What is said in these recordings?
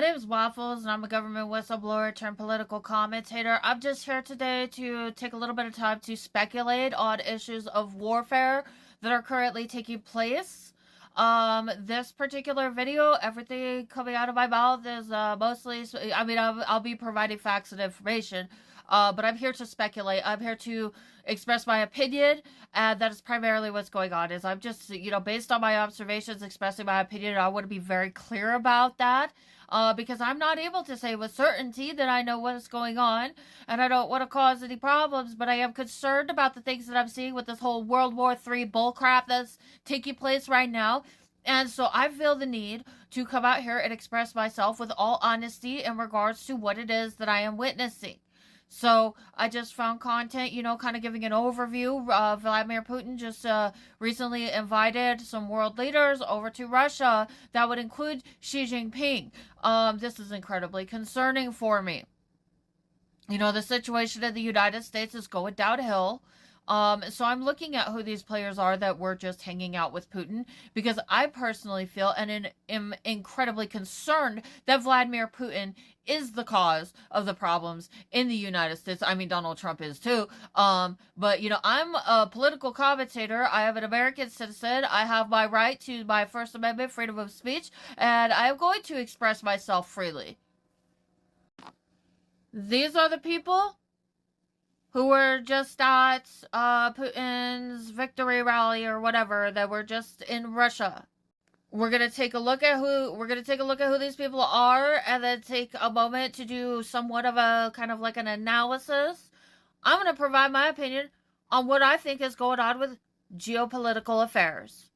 name is Waffles, and I'm a government whistleblower turned political commentator. I'm just here today to take a little bit of time to speculate on issues of warfare that are currently taking place. This particular video, everything coming out of my mouth is mostly, I'll be providing facts and information, but I'm here to speculate. I'm here to express my opinion, and that is primarily what's going on. Is I'm just, based on my observations, expressing my opinion. I want to be very clear about that. Because I'm not able to say with certainty that I know what is going on, and I don't want to cause any problems, but I am concerned about the things that I'm seeing with this whole World War III bullcrap that's taking place right now. And so I feel the need to come out here and express myself with all honesty in regards to what it is that I am witnessing. So I just found content, kind of giving an overview. Vladimir Putin just recently invited some world leaders over to Russia. That would include Xi Jinping. This is incredibly concerning for me. The situation in the United States is going downhill. So I'm looking at who these players are that were just hanging out with Putin, because I personally feel and am incredibly concerned that Vladimir Putin is the cause of the problems in the United States. I mean, Donald Trump is too. But I'm a political commentator. I am an American citizen. I have my right to my First Amendment freedom of speech, and I am going to express myself freely. These are the people who were just at Putin's victory rally or whatever, that were just in Russia. We're gonna take a look at who these people are, and then take a moment to do somewhat of a kind of like an analysis. I'm gonna provide my opinion on what I think is going on with geopolitical affairs.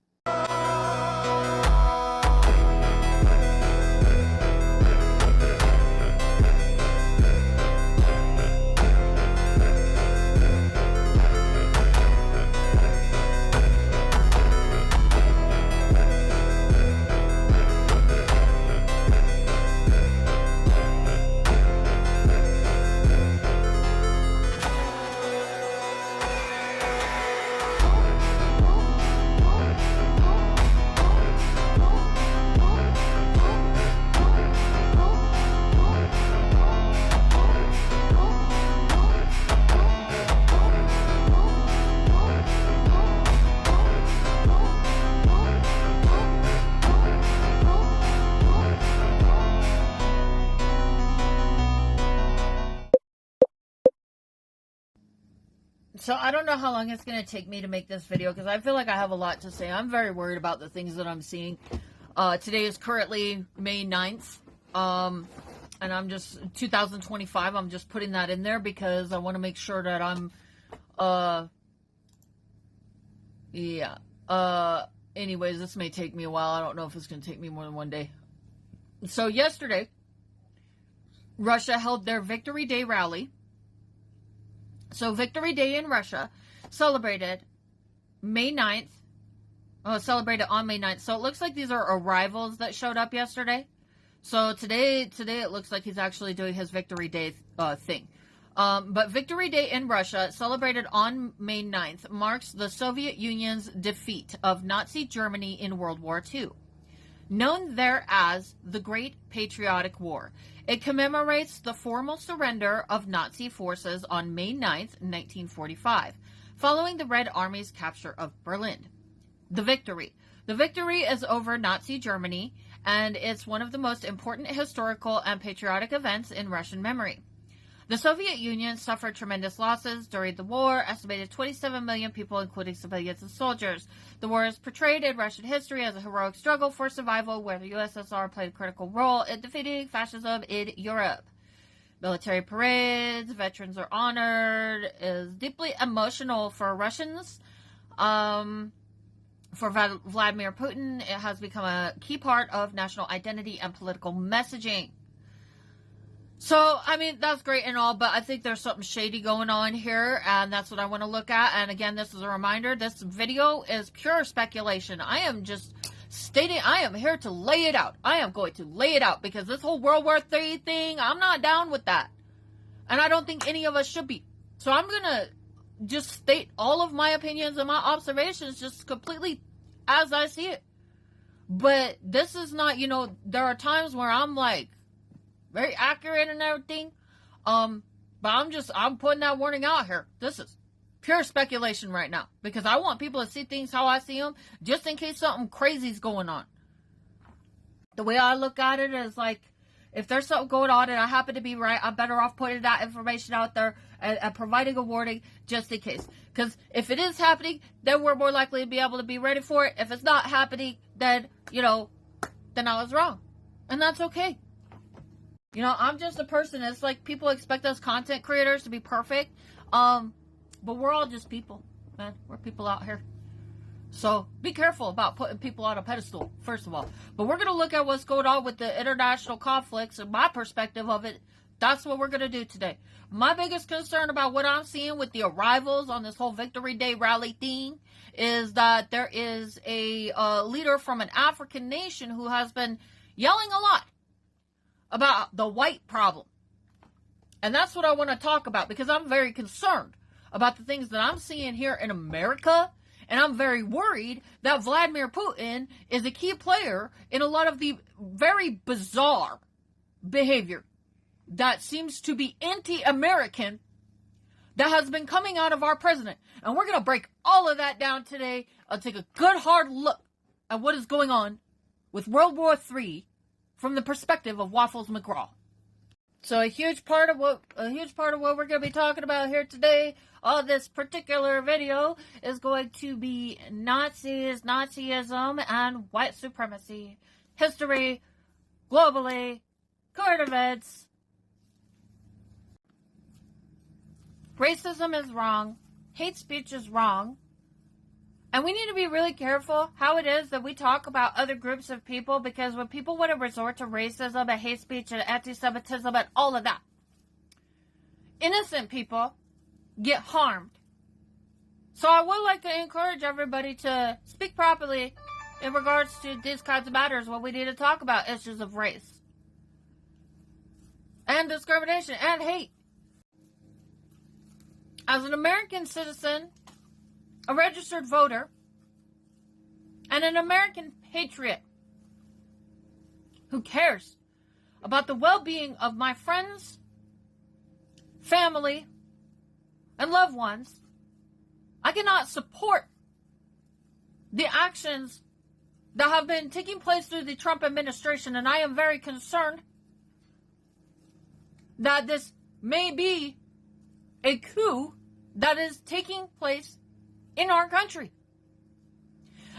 So I don't know how long it's going to take me to make this video, because I feel like I have a lot to say. I'm very worried about the things that I'm seeing. Today is currently May 9th. And I'm just, 2025, I'm just putting that in there because I want to make sure that I'm, anyways, this may take me a while. I don't know if it's going to take me more than one day. So yesterday, Russia held their Victory Day rally. So Victory Day in Russia celebrated May 9th. Oh, celebrated on May 9th. So it looks like these are arrivals that showed up yesterday. So today it looks like he's actually doing his Victory Day thing. But Victory Day in Russia, celebrated on May 9th, marks the Soviet Union's defeat of Nazi Germany in World War II. Known there as the Great Patriotic War, it commemorates the formal surrender of Nazi forces on May 9th, 1945, following the Red Army's capture of Berlin. The victory is over Nazi Germany, and it's one of the most important historical and patriotic events in Russian memory. The Soviet Union suffered tremendous losses during the war, estimated 27 million people, including civilians and soldiers. The war is portrayed in Russian history as a heroic struggle for survival, where the USSR played a critical role in defeating fascism in Europe. Military parades, veterans are honored, is deeply emotional for Russians. For Vladimir Putin, it has become a key part of national identity and political messaging. So, I mean, that's great and all, but I think there's something shady going on here, and that's what I want to look at. And again, this is a reminder, this video is pure speculation. I am just stating, I am here to lay it out. I am going to lay it out, because this whole World War III thing, I'm not down with that. And I don't think any of us should be. So I'm going to just state all of my opinions and my observations just completely as I see it. But this is not, there are times where I'm like, very accurate and everything. But I'm putting that warning out here. This is pure speculation right now, because I want people to see things how I see them, just in case something crazy is going on. The way I look at it is like, if there's something going on and I happen to be right, I'm better off putting that information out there and providing a warning just in case. Because if it is happening, then we're more likely to be able to be ready for it. If it's not happening, then, then I was wrong. And that's okay. I'm just a person. It's like people expect us content creators to be perfect. But we're all just people, man. We're people out here. So be careful about putting people on a pedestal, first of all. But we're going to look at what's going on with the international conflicts and my perspective of it. That's what we're going to do today. My biggest concern about what I'm seeing with the arrivals on this whole Victory Day rally thing is that there is a leader from an African nation who has been yelling a lot about the white problem. And that's what I want to talk about, because I'm very concerned about the things that I'm seeing here in America. And I'm very worried that Vladimir Putin is a key player in a lot of the very bizarre behavior that seems to be anti-American that has been coming out of our president. And we're going to break all of that down today. I'll take a good hard look at what is going on with World War III from the perspective of Waffles Mcgrawl. So a huge part of what we're going to be talking about here today on this particular video is going to be Nazis, Nazism, and white supremacy, history, globally, current events. Racism is wrong. Hate speech is wrong. And we need to be really careful how it is that we talk about other groups of people, because when people want to resort to racism and hate speech and anti-Semitism and all of that, innocent people get harmed. So I would like to encourage everybody to speak properly in regards to these kinds of matters when we need to talk about issues of race and discrimination and hate. As an American citizen, a registered voter, and an American patriot who cares about the well-being of my friends, family, and loved ones, I cannot support the actions that have been taking place through the Trump administration, and I am very concerned that this may be a coup that is taking place in our country.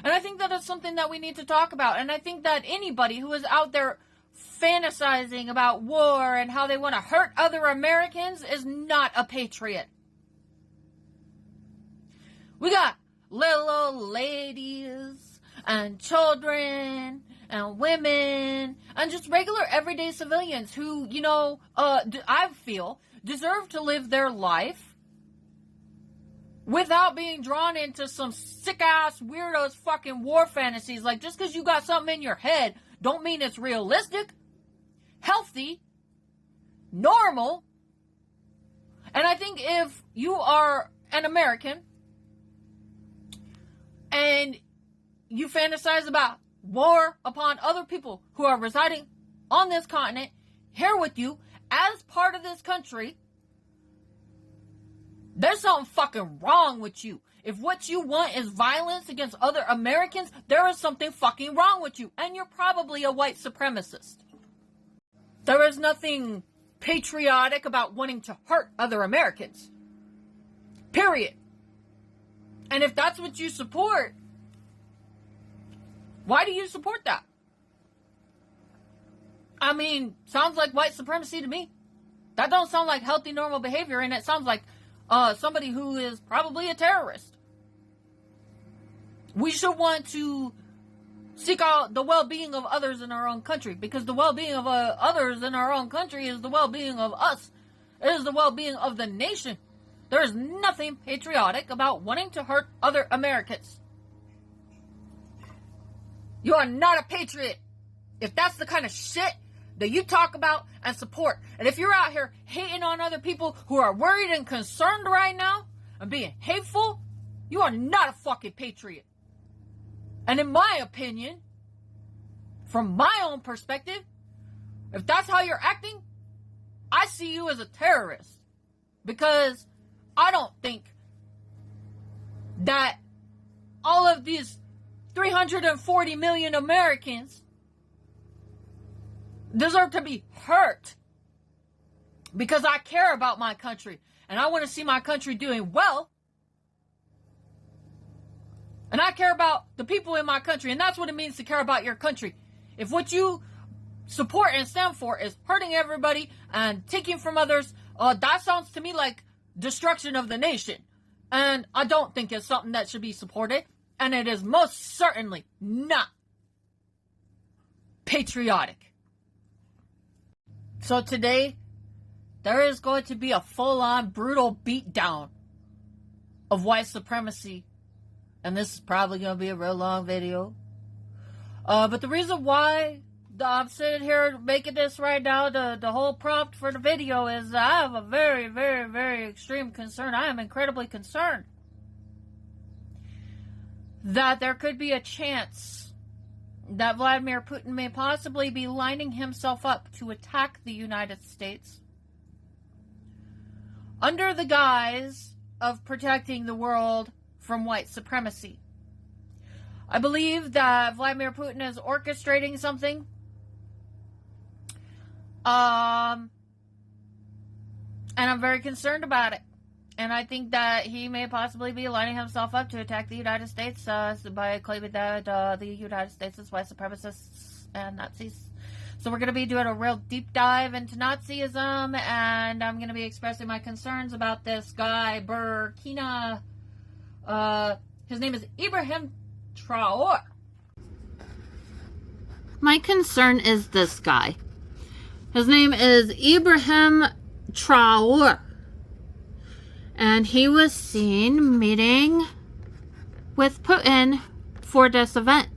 And I think that is something that we need to talk about. And I think that anybody who is out there fantasizing about war and how they want to hurt other Americans is not a patriot. We got little old ladies and children and women and just regular everyday civilians who, I feel deserve to live their life without being drawn into some sick-ass, weirdos fucking war fantasies. Like, just because you got something in your head, don't mean it's realistic, healthy, normal. And I think if you are an American and you fantasize about war upon other people who are residing on this continent, here with you, as part of this country, there's something fucking wrong with you. If what you want is violence against other Americans, there is something fucking wrong with you. And you're probably a white supremacist. There is nothing patriotic about wanting to hurt other Americans. Period. And if that's what you support, why do you support that? I mean, sounds like white supremacy to me. That don't sound like healthy, normal behavior, and it sounds like somebody who is probably a terrorist. We should want to seek out the well-being of others in our own country, because the well-being of others in our own country is the well-being of us. It is the well-being of the nation. There is nothing patriotic about wanting to hurt other Americans. You are not a patriot if that's the kind of shit that you talk about and support. And if you're out here hating on other people who are worried and concerned right now and being hateful, you are not a fucking patriot. And in my opinion, from my own perspective, If that's how you're acting, I see you as a terrorist. Because I don't think that all of these 340 million Americans deserve to be hurt because I care about my country and I want to see my country doing well. And I care about the people in my country, and that's what it means to care about your country. If what you support and stand for is hurting everybody and taking from others, that sounds to me like destruction of the nation. And I don't think it's something that should be supported. And it is most certainly not patriotic. So today, there is going to be a full-on brutal beatdown of white supremacy. And this is probably going to be a real long video. But the reason why I'm sitting here making this right now, the whole prompt for the video, is I have a very, very, very extreme concern. I am incredibly concerned that there could be a chance that Vladimir Putin may possibly be lining himself up to attack the United States under the guise of protecting the world from white supremacy. I believe that Vladimir Putin is orchestrating something. And I'm very concerned about it. And I think that he may possibly be lining himself up to attack the United States by claiming that the United States is white supremacists and Nazis. So we're going to be doing a real deep dive into Nazism, and I'm going to be expressing my concerns about this guy, Burkina. His name is Ibrahim Traore. My concern is this guy. His name is Ibrahim Traore. And he was seen meeting with Putin for this event.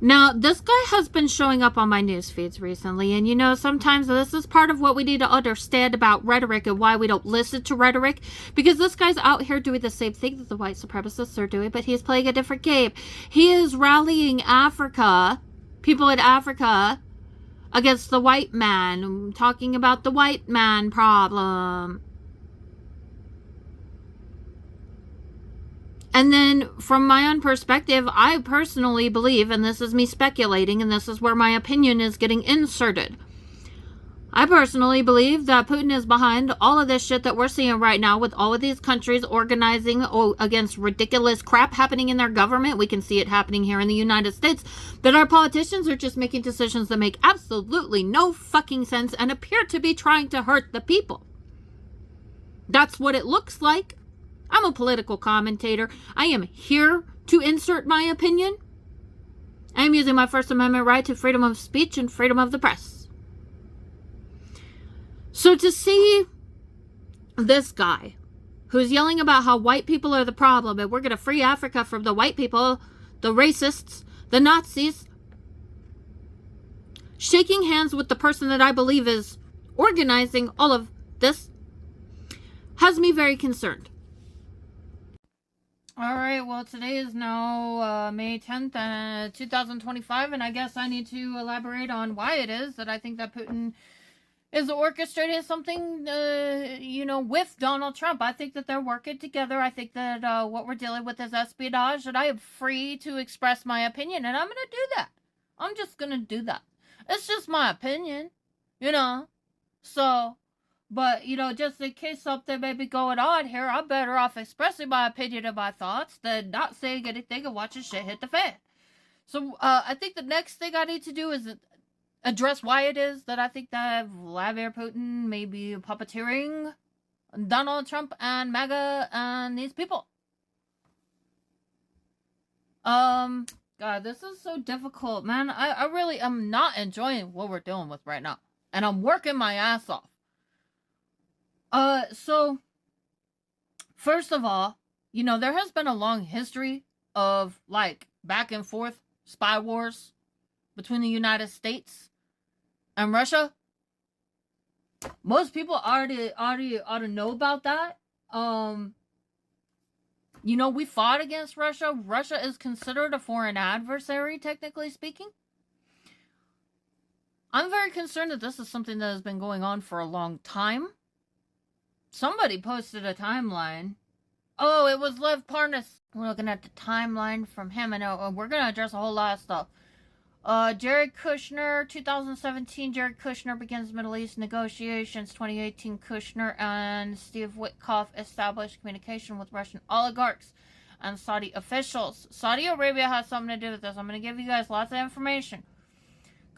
Now, this guy has been showing up on my news feeds recently. And, you know, sometimes this is part of what we need to understand about rhetoric and why we don't listen to rhetoric. Because this guy's out here doing the same thing that the white supremacists are doing, but he's playing a different game. He is rallying Africa, people in Africa, against the white man, talking about the white man problem. And then, from my own perspective, I personally believe, and this is me speculating, and this is where my opinion is getting inserted. I personally believe that Putin is behind all of this shit that we're seeing right now with all of these countries organizing against ridiculous crap happening in their government. We can see it happening here in the United States. That our politicians are just making decisions that make absolutely no fucking sense and appear to be trying to hurt the people. That's what it looks like. I'm a political commentator. I am here to insert my opinion. I am using my First Amendment right to freedom of speech and freedom of the press. So to see this guy who's yelling about how white people are the problem and we're going to free Africa from the white people, the racists, the Nazis, shaking hands with the person that I believe is organizing all of this, has me very concerned. Alright, well, today is now May 10th, 2025, and I guess I need to elaborate on why it is that I think that Putin is orchestrating something, with Donald Trump. I think that they're working together. I think that what we're dealing with is espionage, and I am free to express my opinion, and I'm going to do that. I'm just going to do that. It's just my opinion, So... But, just in case something may be going on here, I'm better off expressing my opinion and my thoughts than not saying anything and watching shit hit the fan. So, I think the next thing I need to do is address why it is that I think that Vladimir Putin may be puppeteering Donald Trump and MAGA and these people. God, this is so difficult, man. I really am not enjoying what we're dealing with right now. And I'm working my ass off. So, first of all, there has been a long history of, back and forth spy wars between the United States and Russia. Most people already ought to know about that. We fought against Russia. Russia is considered a foreign adversary, technically speaking. I'm very concerned that this is something that has been going on for a long time. Somebody posted a timeline. Oh, it was Lev Parnas. We're looking at the timeline from him, and we're going to address a whole lot of stuff. Jared Kushner, 2017, Jared Kushner begins Middle East negotiations. 2018, Kushner and Steve Witkoff established communication with Russian oligarchs and Saudi officials. Saudi Arabia has something to do with this. I'm going to give you guys lots of information.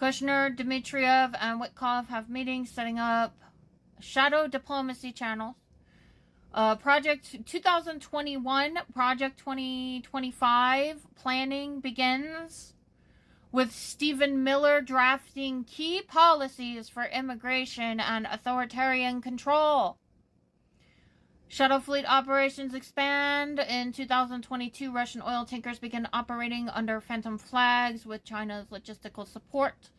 Kushner, Dmitriev, and Witkoff have meetings setting up shadow diplomacy channels. Project 2021, Project 2025 planning begins with Stephen Miller drafting key policies for immigration and authoritarian control. Shuttle fleet operations expand. In 2022, Russian oil tankers begin operating under phantom flags with China's logistical support.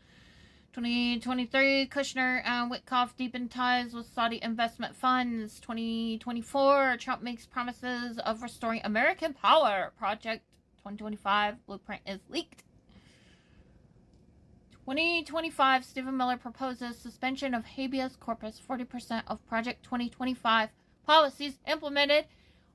2023, Kushner and Witkoff deepen ties with Saudi investment funds. 2024, Trump makes promises of restoring American power. Project 2025 blueprint is leaked. 2025, Stephen Miller proposes suspension of habeas corpus. 40% of Project 2025 policies implemented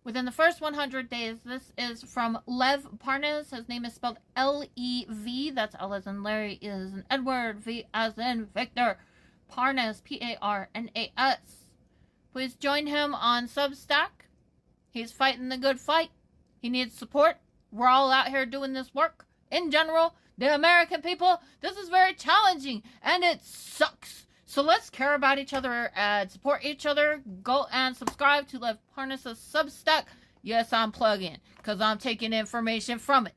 within the first 100 days. This is from Lev Parnas. His name is spelled L-E-V. That's L as in Larry, E as in Edward, V as in Victor. Parnas, P-A-R-N-A-S. Please join him on Substack. He's fighting the good fight. He needs support. We're all out here doing this work. In general, the American people, this is very challenging, and it sucks. So let's care about each other and support each other. Go and subscribe to Lev Parnas' Substack. Yes, I'm plugging, because I'm taking information from it.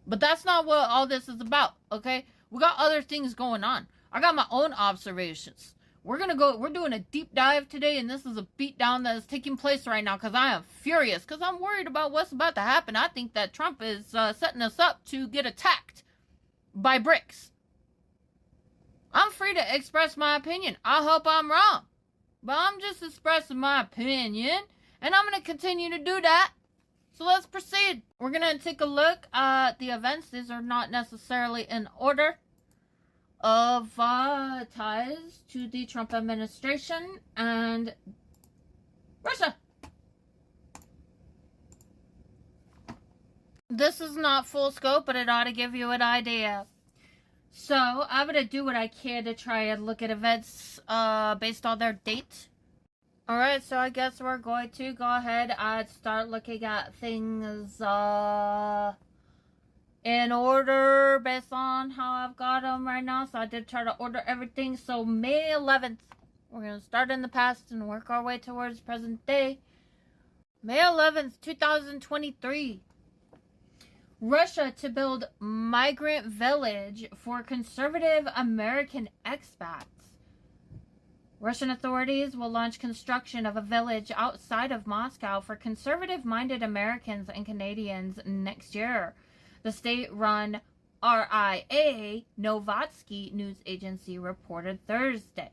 But that's not what all this is about, okay? We got other things going on. I got my own observations. We're doing a deep dive today, and this is a beatdown that is taking place right now, because I am furious, because I'm worried about what's about to happen. I think that Trump is setting us up to get attacked by BRICS. I'm free to express my opinion. I hope I'm wrong. But I'm just expressing my opinion. And I'm going to continue to do that. So let's proceed. We're going to take a look at the events. These are not necessarily in order of ties to the Trump administration and Russia. This is not full scope, but it ought to give you an idea. So, I'm going to do what I can to try and look at events based on their date. Alright, so I guess we're going to go ahead and start looking at things in order based on how I've got them right now. So I did try to order everything. So May 11th, we're going to start in the past and work our way towards present day. May 11th, 2023. Russia to build migrant village for conservative American expats. Russian authorities will launch construction of a village outside of Moscow for conservative-minded Americans and Canadians next year. The state-run RIA Novotsky news agency reported Thursday.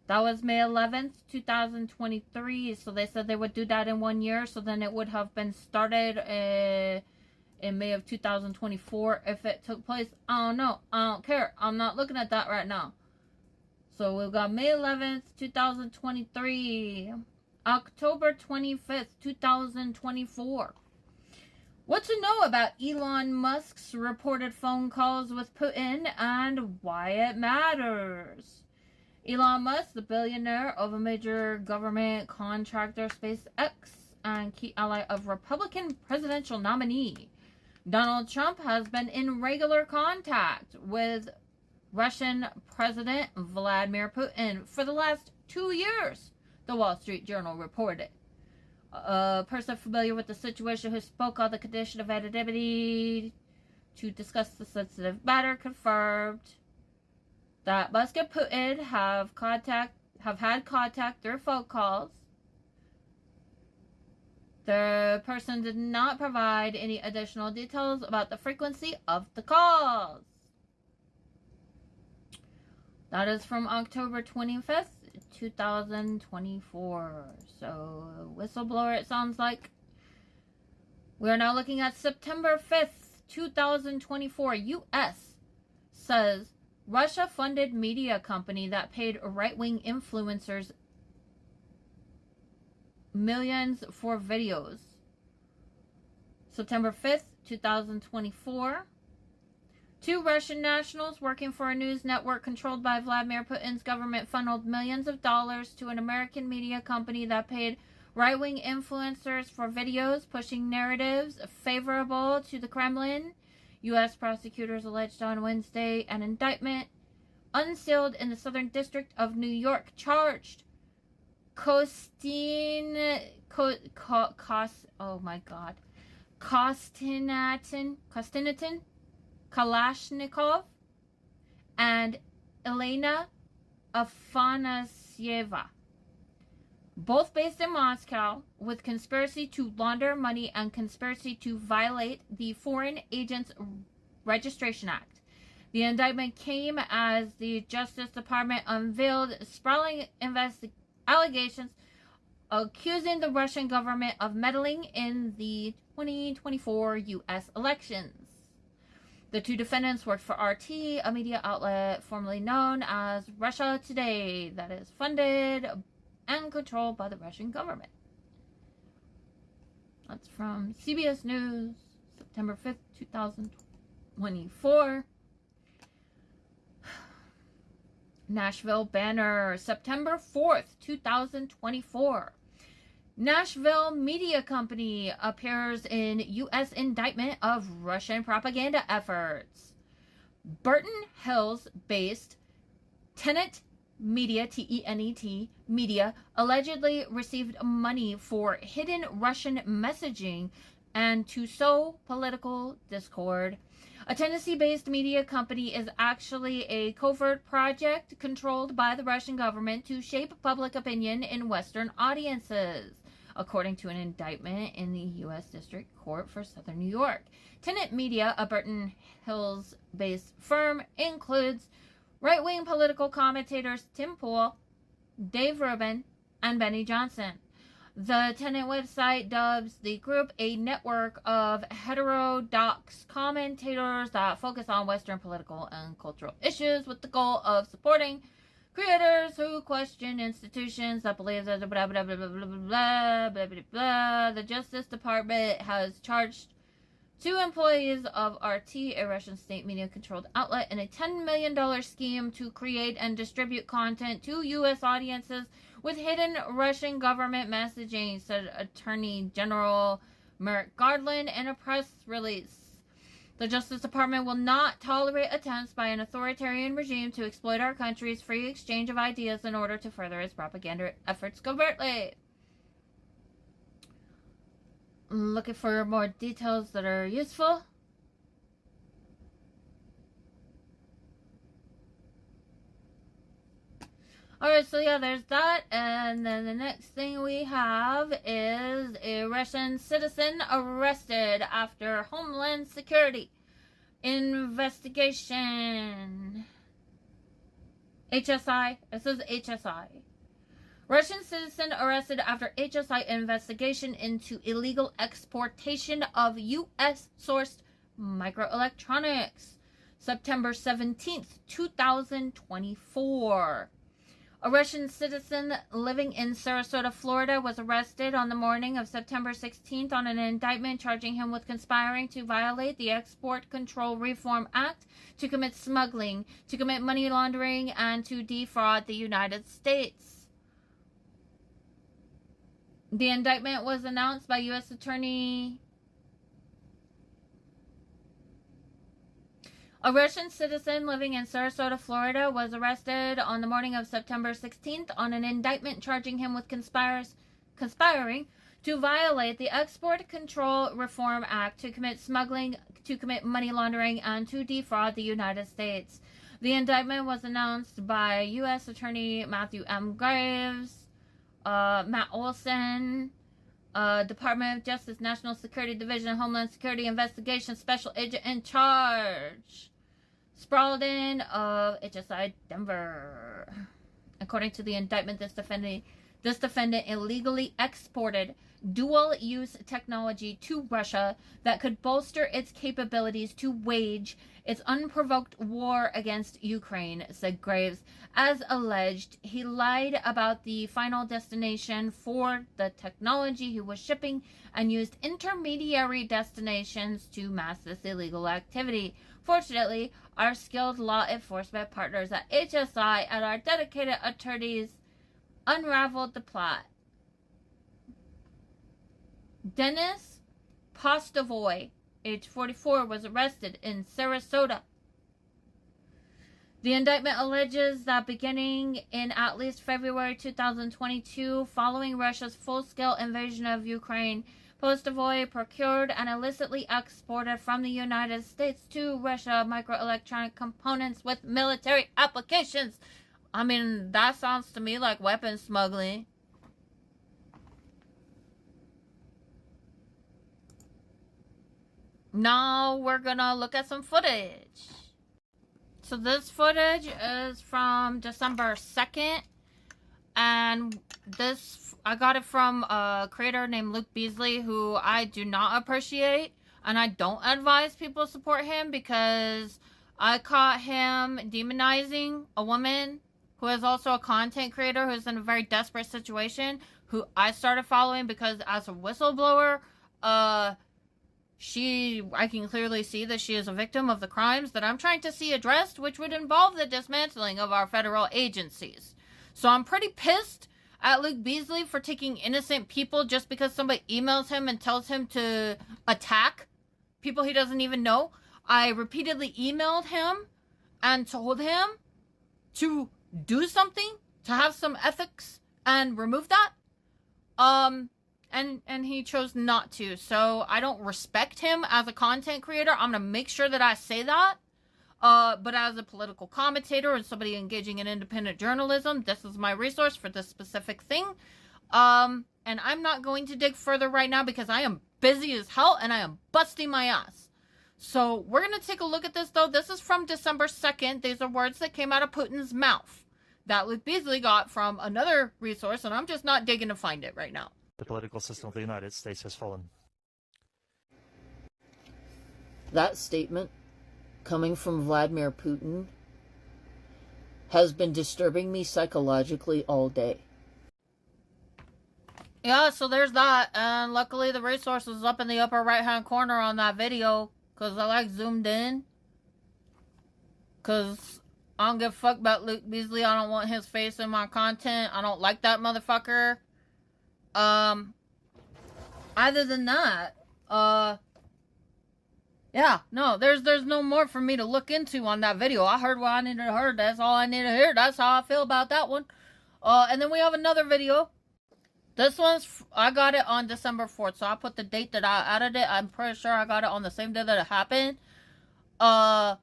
That was May 11th, 2023. So they said they would do that in 1 year. So then it would have been started in May of 2024 if it took place. I don't know. I don't care. I'm not looking at that right now. So we've got May 11th, 2023. October 25th, 2024. What to know about Elon Musk's reported phone calls with Putin and why it matters. Elon Musk, the billionaire of a major government contractor, SpaceX, and key ally of Republican presidential nominee Donald Trump, has been in regular contact with Russian President Vladimir Putin for the last 2 years, the Wall Street Journal reported. A person familiar with the situation who spoke on the condition of anonymity to discuss the sensitive matter confirmed that Musk and Putin have had contact through phone calls. The person did not provide any additional details about the frequency of the calls. That is from October 25th, 2024. So, whistleblower, it sounds like. We are now looking at September 5th, 2024. U.S. says Russia-funded media company that paid right-wing influencers millions for videos. September 5th, 2024. 2 Russian nationals working for a news network controlled by Vladimir Putin's government funneled millions of dollars to an American media company that paid right-wing influencers for videos pushing narratives favorable to the Kremlin. U.S. prosecutors alleged on Wednesday an indictment unsealed in the Southern District of New York charged Kostinatin Kalashnikov and Elena Afanasieva, both based in Moscow, with conspiracy to launder money and conspiracy to violate the Foreign Agents Registration Act. The indictment came as the Justice Department unveiled sprawling allegations accusing the Russian government of meddling in the 2024 U.S. elections. The 2 defendants worked for RT, a media outlet formerly known as Russia Today that is funded and controlled by the Russian government. That's from CBS News, September 5th, 2024. Nashville banner, September 4th, 2024. Nashville media company appears in U.S. indictment of Russian propaganda efforts. Burton Hills-based Tenet Media, T-E-N-E-T, Media, allegedly received money for hidden Russian messaging and to sow political discord. A Tennessee-based media company is actually a covert project controlled by the Russian government to shape public opinion in Western audiences, according to an indictment in the U.S. District Court for Southern New York. Tenet Media, a Burton Hills-based firm, includes right-wing political commentators Tim Pool, Dave Rubin, and Benny Johnson. The Tenet website dubs the group a network of heterodox commentators that focus on Western political and cultural issues with the goal of supporting creators who question institutions that believe that blah, blah, blah, blah, blah, blah, blah, blah, blah. The Justice Department has charged 2 employees of RT, a Russian state media-controlled outlet, in a $10 million scheme to create and distribute content to U.S. audiences with hidden Russian government messaging, said Attorney General Merrick Garland in a press release. The Justice Department will not tolerate attempts by an authoritarian regime to exploit our country's free exchange of ideas in order to further its propaganda efforts covertly. Looking for more details that are useful. Alright, so yeah, there's that. And then the next thing we have is a Russian citizen arrested after Homeland Security investigation. HSI. It says HSI. Russian citizen arrested after HSI investigation into illegal exportation of U.S.-sourced microelectronics. September 17th, 2024. A Russian citizen living in Sarasota, Florida, was arrested on the morning of September 16th on an indictment charging him with conspiring to violate the Export Control Reform Act, to commit smuggling, to commit money laundering, and to defraud the United States. The indictment was announced by U.S. Attorney. A Russian citizen living in Sarasota, Florida, was arrested on the morning of September 16th on an indictment charging him with conspiring to violate the Export Control Reform Act, to commit smuggling, to commit money laundering, and to defraud the United States. The indictment was announced by U.S. Attorney Matthew M. Graves, Matt Olson, Department of Justice, National Security Division, Homeland Security Investigation Special Agent in Charge, Spalding of HSI Denver. According to the indictment, this This defendant illegally exported dual-use technology to Russia that could bolster its capabilities to wage its unprovoked war against Ukraine, said Graves. As alleged, he lied about the final destination for the technology he was shipping and used intermediary destinations to mask this illegal activity. Fortunately, our skilled law enforcement partners at HSI and our dedicated attorneys unraveled the plot. Denis Postovoy, age 44, was arrested in Sarasota. The indictment alleges that beginning in at least February 2022, following Russia's full-scale invasion of Ukraine, Postovoy procured and illicitly exported from the United States to Russia microelectronic components with military applications. I mean, that sounds to me like weapons smuggling. Now we're gonna look at some footage. So this footage is from December 2nd, and I got it from a creator named Luke Beasley, who I do not appreciate, and I don't advise people support him because I caught him demonizing a woman who is also a content creator who's in a very desperate situation, who I started following because as a whistleblower, I can clearly see that she is a victim of the crimes that I'm trying to see addressed, which would involve the dismantling of our federal agencies. So I'm pretty pissed at Luke Beasley for taking innocent people just because somebody emails him and tells him to attack people he doesn't even know. I repeatedly emailed him and told him to do something, to have some ethics and remove that. And he chose not to. So I don't respect him as a content creator. I'm going to make sure that I say that. But as a political commentator and somebody engaging in independent journalism, this is my resource for this specific thing. And I'm not going to dig further right now because I am busy as hell and I am busting my ass. So we're going to take a look at this, though. This is from December 2nd. These are words that came out of Putin's mouth that Luke Beasley got from another resource, and I'm just not digging to find it right now. The political system of the United States has fallen. That statement, coming from Vladimir Putin, has been disturbing me psychologically all day. Yeah, so there's that, and luckily the resource is up in the upper right-hand corner on that video, because I zoomed in, because I don't give a fuck about Luke Beasley. I don't want his face in my content. I don't like that motherfucker. Other than that, yeah, no, there's no more for me to look into on that video. I heard what I needed to hear. That's all I needed to hear. That's how I feel about that one. And then we have another video. This one's, I got it on December 4th, so I put the date that I added it. I'm pretty sure I got it on the same day that it happened. But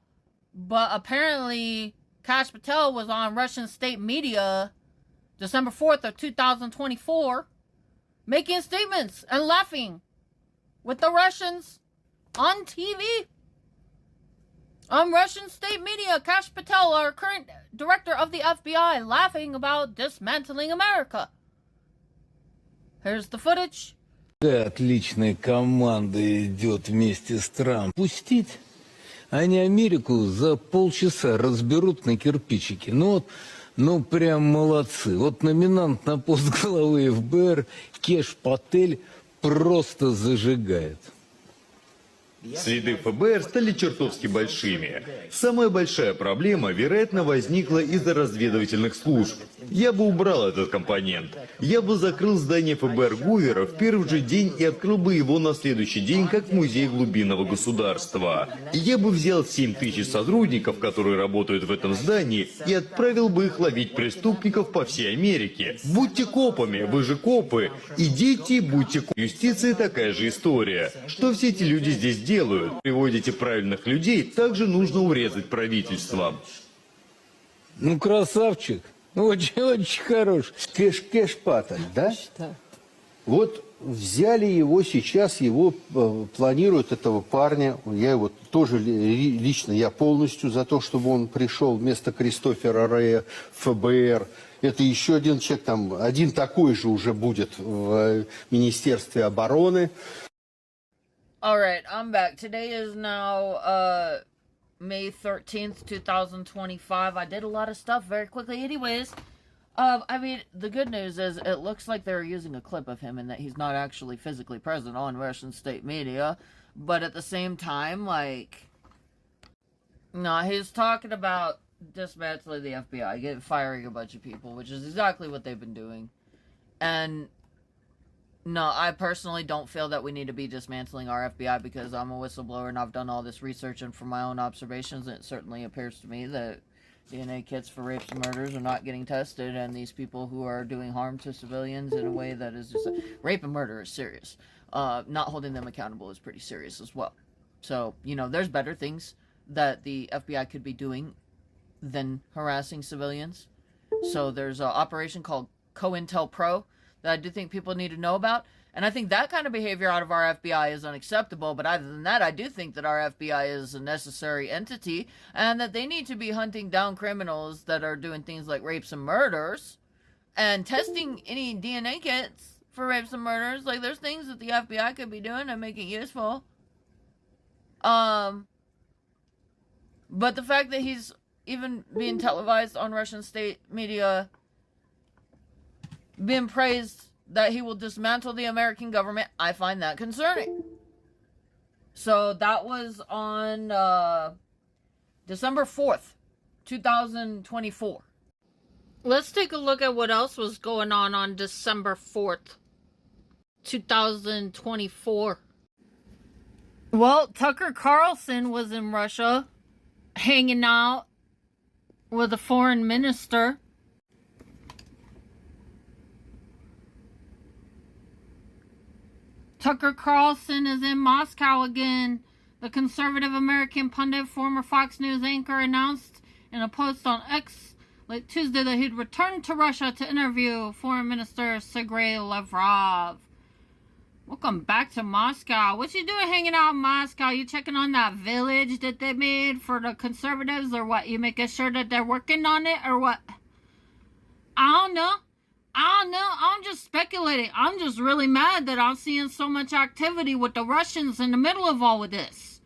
apparently, Kash Patel was on Russian state media December 4th of 2024, making statements and laughing with the Russians on TV. On Russian state media, Kash Patel, our current director of the FBI, laughing about dismantling America. Here's the footage. Отличная команда идет вместе с Трампом. Пустить? Они Америку за полчаса разберут на кирпичики. Ну прям молодцы. Вот номинант на пост главы ФБР Кеш Патель просто зажигает. Следы ФБР стали чертовски большими. Самая большая проблема, вероятно, возникла из-за разведывательных служб. Я бы убрал этот компонент. Я бы закрыл здание ФБР Гувера в первый же день и открыл бы его на следующий день как музей глубинного государства. Я бы взял 7000 сотрудников, которые работают в этом здании, и отправил бы их ловить преступников по всей Америке. Будьте копами, вы же копы. Идите, будьте копами. Юстиция такая же история. Что все эти люди здесь делают? Приводите правильных людей, также нужно урезать правительство. Ну, красавчик. Очень хорош. Кеш-Патель, да? Вот взяли его сейчас, его планируют, этого парня. Я его тоже лично, я полностью за то, чтобы он пришел вместо Кристофера Рэя в ФБР. Это еще один человек, там один такой же уже будет в Министерстве обороны. Alright, I'm back. Today is now May 13th, 2025. I did a lot of stuff very quickly anyways. I mean, the good news is it looks like they're using a clip of him and that he's not actually physically present on Russian state media. But at the same time, like, no, he's talking about dismantling the FBI, firing a bunch of people, which is exactly what they've been doing. And no, I personally don't feel that we need to be dismantling our FBI because I'm a whistleblower and I've done all this research, and from my own observations, it certainly appears to me that DNA kits for rapes and murders are not getting tested, and these people who are doing harm to civilians in a way that is just... rape and murder is serious. Not holding them accountable is pretty serious as well. So, you know, there's better things that the FBI could be doing than harassing civilians. So there's an operation called COINTELPRO that I do think people need to know about. And I think that kind of behavior out of our FBI is unacceptable. But other than that, I do think that our FBI is a necessary entity and that they need to be hunting down criminals that are doing things like rapes and murders and testing any DNA kits for rapes and murders. Like, there's things that the FBI could be doing to make it useful. But the fact that he's even being televised on Russian state media, being praised that he will dismantle the American government, I find that concerning. So that was on December 4th, 2024. Let's take a look at what else was going on December 4th, 2024. Well, Tucker Carlson was in Russia hanging out with a foreign minister. Tucker Carlson is in Moscow again. The conservative American pundit, former Fox News anchor, announced in a post on X late Tuesday that he'd returned to Russia to interview Foreign Minister Sergei Lavrov. Welcome back to Moscow. What you doing hanging out in Moscow? You checking on that village that they made for the conservatives, or what? You making sure that they're working on it, or what? I don't know. I'm just speculating. I'm just really mad that I'm seeing so much activity with the Russians in the middle of all of this.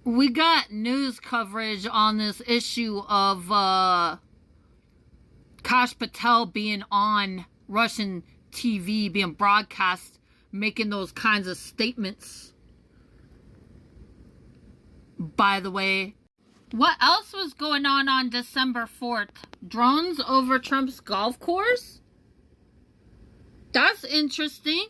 We got news coverage on this issue of Kash Patel being on Russian TV, being broadcast, making those kinds of statements. By the way, what else was going on December 4th? Drones over Trump's golf course? That's interesting.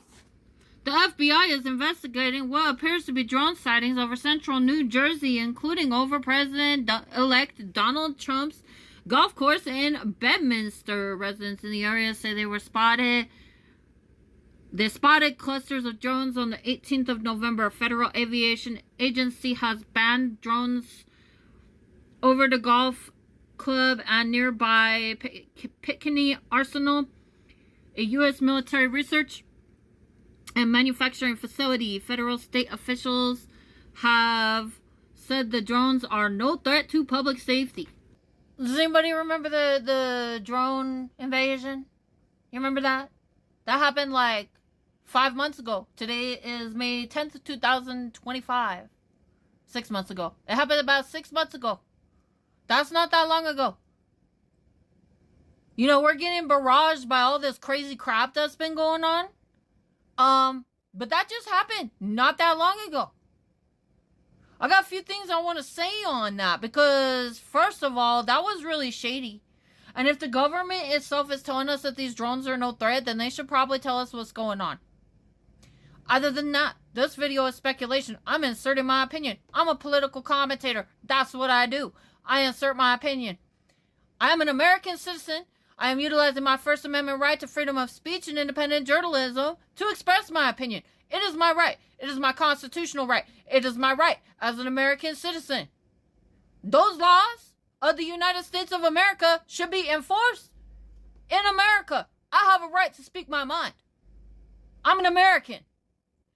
The FBI is investigating what appears to be drone sightings over central New Jersey, including over President-elect Donald Trump's golf course in Bedminster. Residents in the area say they were spotted. They spotted clusters of drones on the 18th of November. Federal Aviation Agency has banned drones over the golf club and nearby Pitcairn Arsenal, a U.S. military research and manufacturing facility. Federal state officials have said the drones are no threat to public safety. Does anybody remember the drone invasion? You remember that? That happened like 5 months ago. Today is May 10th, 2025. 6 months ago. It happened about 6 months ago. That's not that long ago. You know, we're getting barraged by all this crazy crap that's been going on. But that just happened not that long ago. I got a few things I want to say on that, because first of all, that was really shady. And if the government itself is telling us that these drones are no threat, then they should probably tell us what's going on. Other than that, this video is speculation. I'm inserting my opinion. I'm a political commentator. That's what I do. I insert my opinion. I am an American citizen. I am utilizing my First Amendment right to freedom of speech and independent journalism to express my opinion. It is my right. It is my constitutional right. It is my right as an American citizen. Those laws of the United States of America should be enforced. in America, I have a right to speak my mind. I'm an American.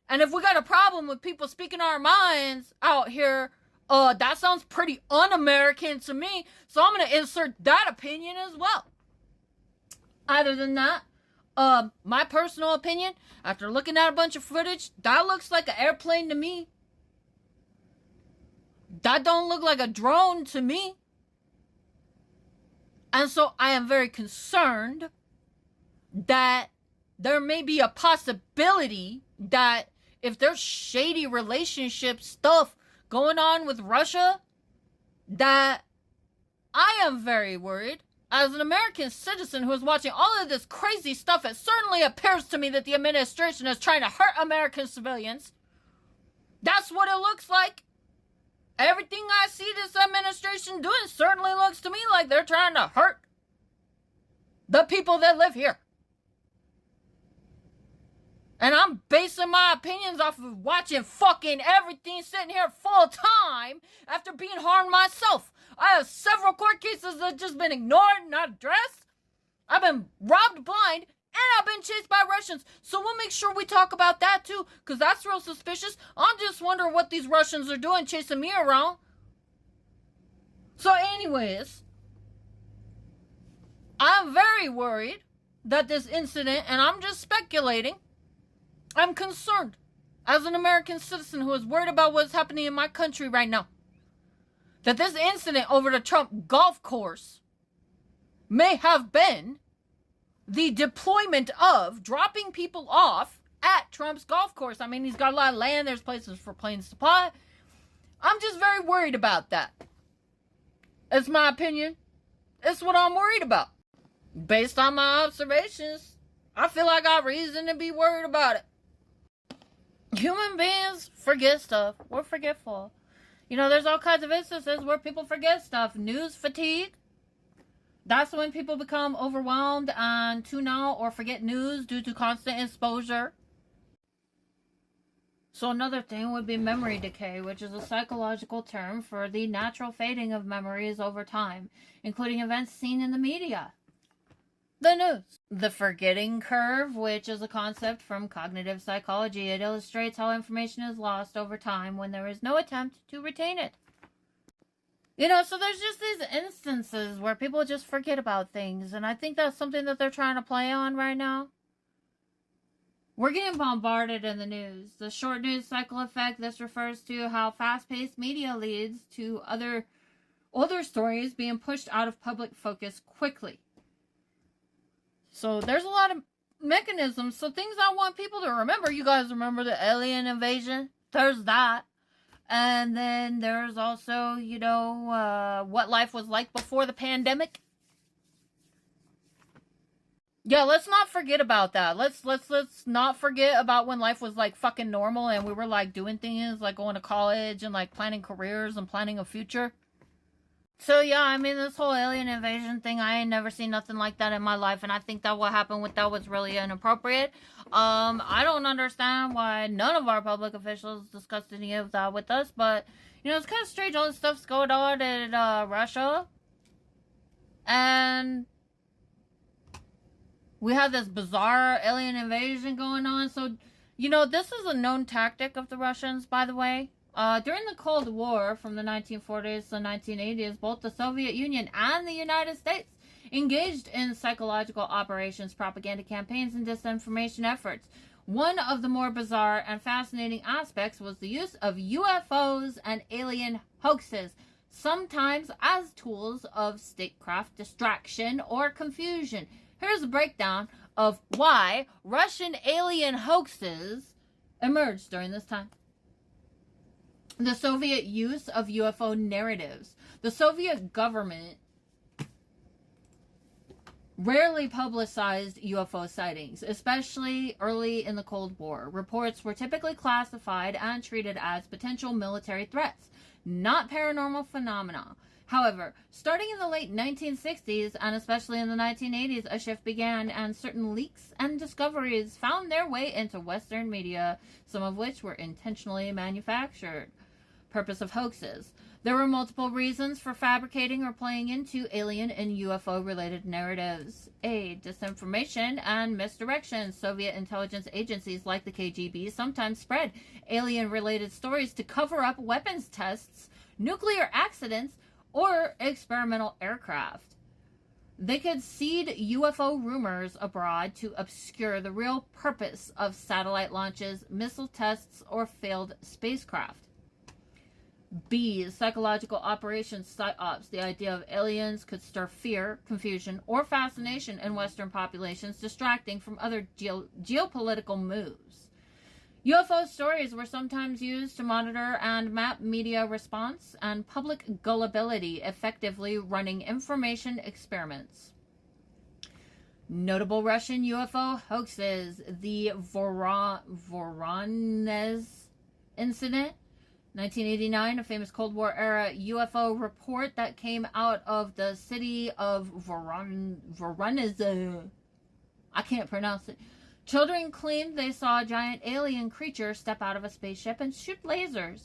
And if we got a problem with people speaking our minds out here, that sounds pretty un-American to me. So I'm going to insert that opinion as well. Other than that, my personal opinion, after looking at a bunch of footage, that looks like an airplane to me. That don't look like a drone to me. And so I am very concerned that there may be a possibility that if there's shady relationship stuff going on with Russia, that I am very worried. As an American citizen who is watching all of this crazy stuff, it certainly appears to me that the administration is trying to hurt American civilians. That's what it looks like. Everything I see this administration doing certainly looks to me like they're trying to hurt the people that live here. And I'm basing my opinions off of watching fucking everything sitting here full time after being harmed myself. I have several court cases that have just been ignored and not addressed. I've been robbed blind and I've been chased by Russians. So we'll make sure we talk about that too, because that's real suspicious. I'm just wondering what these Russians are doing chasing me around. So anyways, I'm very worried that this incident, and I'm just speculating, I'm concerned as an American citizen who is worried about what's happening in my country right now, that this incident over the Trump golf course may have been the deployment of dropping people off at Trump's golf course. I mean, he's got a lot of land. There's places for planes to fly. I'm just very worried about that. It's my opinion. It's what I'm worried about. Based on my observations, I feel like I got reason to be worried about it. Human beings forget stuff. We're forgetful. You know, there's all kinds of instances where people forget stuff. News fatigue. That's when people become overwhelmed and tune out or forget news due to constant exposure. So another thing would be memory decay, which is a psychological term for the natural fading of memories over time, including events seen in the media. The news. The forgetting curve, which is a concept from cognitive psychology. It illustrates how information is lost over time when there is no attempt to retain it. You know, so there's just these instances where people just forget about things, and I think that's something that they're trying to play on right now. We're getting bombarded in the news. The short news cycle effect, this refers to how fast-paced media leads to other stories being pushed out of public focus quickly. So there's a lot of mechanisms. So things I want people to remember. You guys remember the alien invasion? There's that. And then there's also, you know, what life was like before the pandemic. Yeah, let's not forget about that. Let's not forget about when life was like fucking normal and we were like doing things like going to college and like planning careers and planning a future. So yeah, I mean, this whole alien invasion thing, I ain't never seen nothing like that in my life, and I think that what happened with that was really inappropriate. I don't understand why none of our public officials discussed any of that with us, but, you know, it's kind of strange all this stuff's going on in Russia, and we have this bizarre alien invasion going on. So, you know, this is a known tactic of the Russians, by the way. During the Cold War, from the 1940s to the 1980s, both the Soviet Union and the United States engaged in psychological operations, propaganda campaigns, and disinformation efforts. One of the more bizarre and fascinating aspects was the use of UFOs and alien hoaxes, sometimes as tools of statecraft distraction or confusion. Here's a breakdown of why Russian alien hoaxes emerged during this time. The Soviet use of UFO narratives. The Soviet government rarely publicized UFO sightings, especially early in the Cold War. Reports were typically classified and treated as potential military threats, not paranormal phenomena. However, starting in the late 1960s and especially in the 1980s, a shift began and certain leaks and discoveries found their way into Western media, some of which were intentionally manufactured. purpose of hoaxes. There were multiple reasons for fabricating or playing into alien and UFO-related narratives. A. Disinformation and misdirection. Soviet intelligence agencies like the KGB sometimes spread alien-related stories to cover up weapons tests, nuclear accidents, or experimental aircraft. They could seed UFO rumors abroad to obscure the real purpose of satellite launches, missile tests, or failed spacecraft. B. Psychological operations, psyops. The idea of aliens could stir fear, confusion, or fascination in Western populations, distracting from other geopolitical moves. UFO stories were sometimes used to monitor and map media response and public gullibility, effectively running information experiments. Notable Russian UFO hoaxes. The Voronezh incident, 1989, a famous Cold War era UFO report that came out of the city of Voronezh. I can't pronounce it. Children claimed they saw a giant alien creature step out of a spaceship and shoot lasers.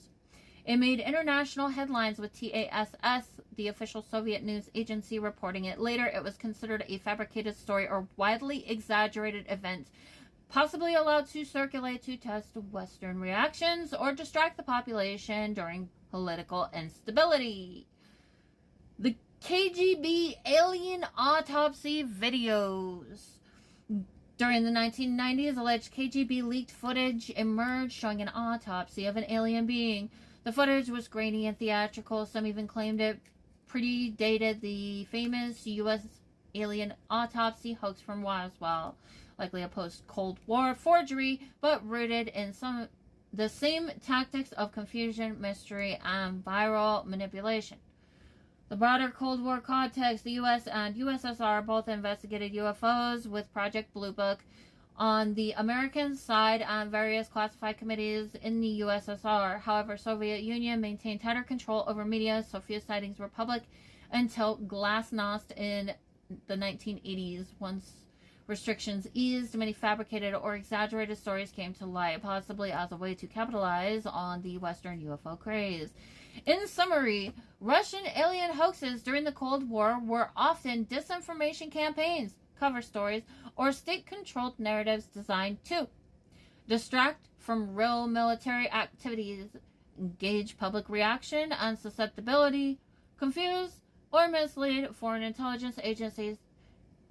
It made international headlines, with TASS, the official Soviet news agency, reporting it. Later, it was considered a fabricated story or widely exaggerated event, possibly allowed to circulate to test Western reactions or distract the population during political instability. The KGB alien autopsy videos. During the 1990s, alleged KGB leaked footage emerged showing an autopsy of an alien being. The footage was grainy and theatrical. Some even claimed it predated the famous U.S. alien autopsy hoax from Roswell, likely a post-Cold War forgery, but rooted in the same tactics of confusion, mystery, and viral manipulation. The broader Cold War context, the U.S. and USSR both investigated UFOs, with Project Blue Book on the American side and various classified committees in the USSR. However, Soviet Union maintained tighter control over media, so few sightings were public until Glasnost in the 1980s. Once restrictions eased, many fabricated or exaggerated stories came to light, possibly as a way to capitalize on the Western UFO craze. In summary, Russian alien hoaxes during the Cold War were often disinformation campaigns, cover stories, or state-controlled narratives designed to distract from real military activities, engage public reaction and susceptibility, confuse or mislead foreign intelligence agencies,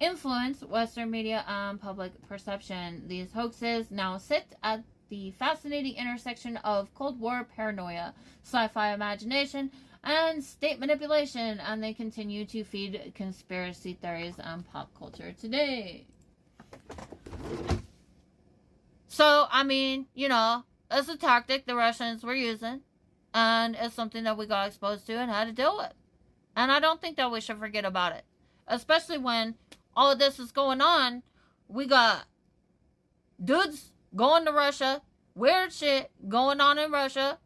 influence Western media and public perception. These hoaxes now sit at the fascinating intersection of Cold War paranoia, sci-fi imagination, and state manipulation, and they continue to feed conspiracy theories and pop culture today. So, I mean, you know, it's a tactic the Russians were using, and it's something that we got exposed to and had to deal with. And I don't think that we should forget about it, especially when all of this is going on. We got dudes going to Russia, weird shit going on in Russia,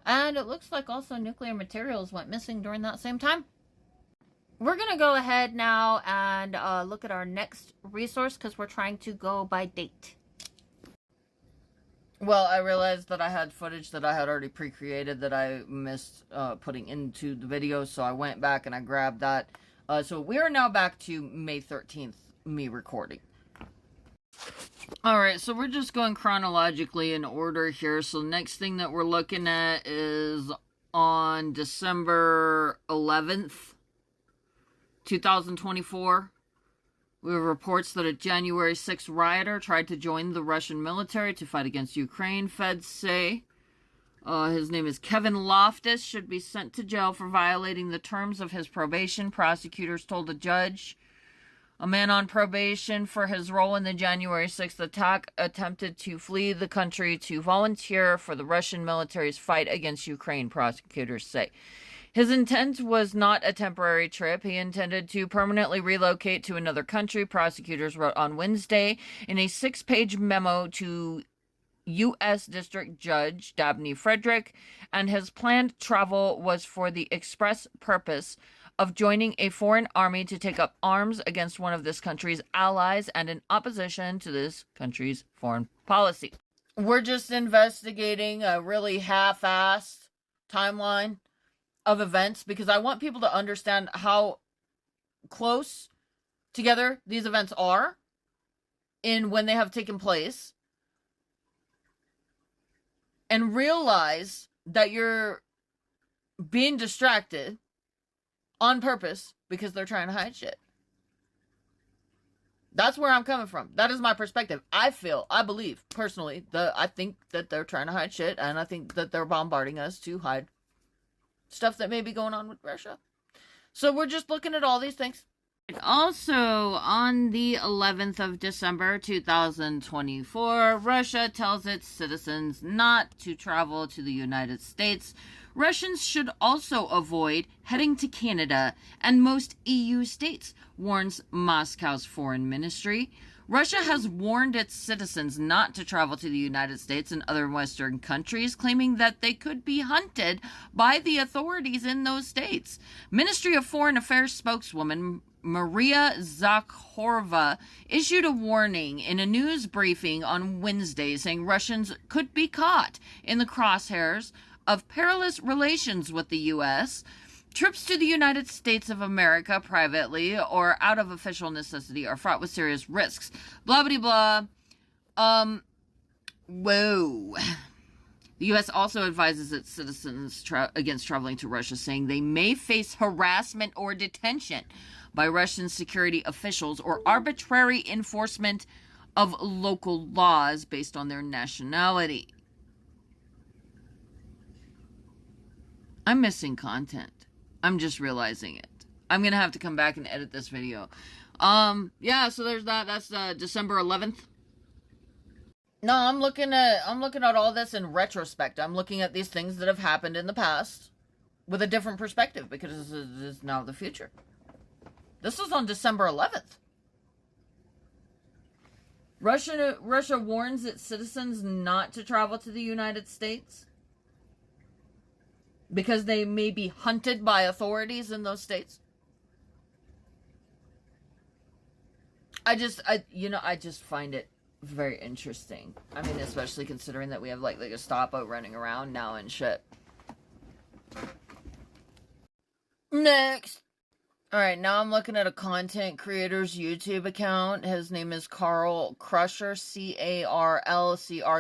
and it looks like also nuclear materials went missing during that same time. We're going to go ahead now and look at our next resource, because we're trying to go by date. Well, I realized that I had footage that I had already pre-created that I missed putting into the video, so I went back and I grabbed that. So we are now back to May 13th, me recording. Alright, so we're just going chronologically in order here. So next thing that we're looking at is on December 11th, 2024. We have reports that a January 6th rioter tried to join the Russian military to fight against Ukraine, feds say. His name is Kevin Loftus, should be sent to jail for violating the terms of his probation, prosecutors told a judge. A man on probation for his role in the January 6th attack attempted to flee the country to volunteer for the Russian military's fight against Ukraine, prosecutors say. His intent was not a temporary trip. He intended to permanently relocate to another country, prosecutors wrote on Wednesday in a 6-page memo to U.S. District Judge Dabney Frederick, and his planned travel was for the express purpose of joining a foreign army to take up arms against one of this country's allies and in opposition to this country's foreign policy. We're just investigating a really half-assed timeline of events because I want people to understand how close together these events are in when they have taken place and realize that you're being distracted on purpose because they're trying to hide shit. That's where I'm coming from. That is my perspective. I believe, personally, I think that they're trying to hide shit, and I think that they're bombarding us to hide stuff that may be going on with Russia. So we're just looking at all these things. Also, on the 11th of December 2024, Russia tells its citizens not to travel to the United States. Russians should also avoid heading to Canada and most EU states, warns Moscow's foreign ministry. Russia has warned its citizens not to travel to the United States and other Western countries, claiming that they could be hunted by the authorities in those states. Ministry of Foreign Affairs spokeswoman Maria Zakharova issued a warning in a news briefing on Wednesday, saying Russians could be caught in the crosshairs of perilous relations with the U.S. Trips to the United States of America privately or out of official necessity are fraught with serious risks. Blah, blah, blah. Whoa. The U.S. also advises its citizens against traveling to Russia, saying they may face harassment or detention by Russian security officials or arbitrary enforcement of local laws based on their nationality. I'm missing content. I'm just realizing it. I'm going to have to come back and edit this video. Yeah, so there's that. That's December 11th. No, I'm looking at all this in retrospect. I'm looking at these things that have happened in the past with a different perspective because this is now the future. This was on December 11th. Russia warns its citizens not to travel to the United States because they may be hunted by authorities in those states. I just find it very interesting. I mean, especially considering that we have like a Gestapo running around now and shit. Next. Alright, now I'm looking at a content creator's YouTube account. His name is Carl Crusher, CarlCrusher,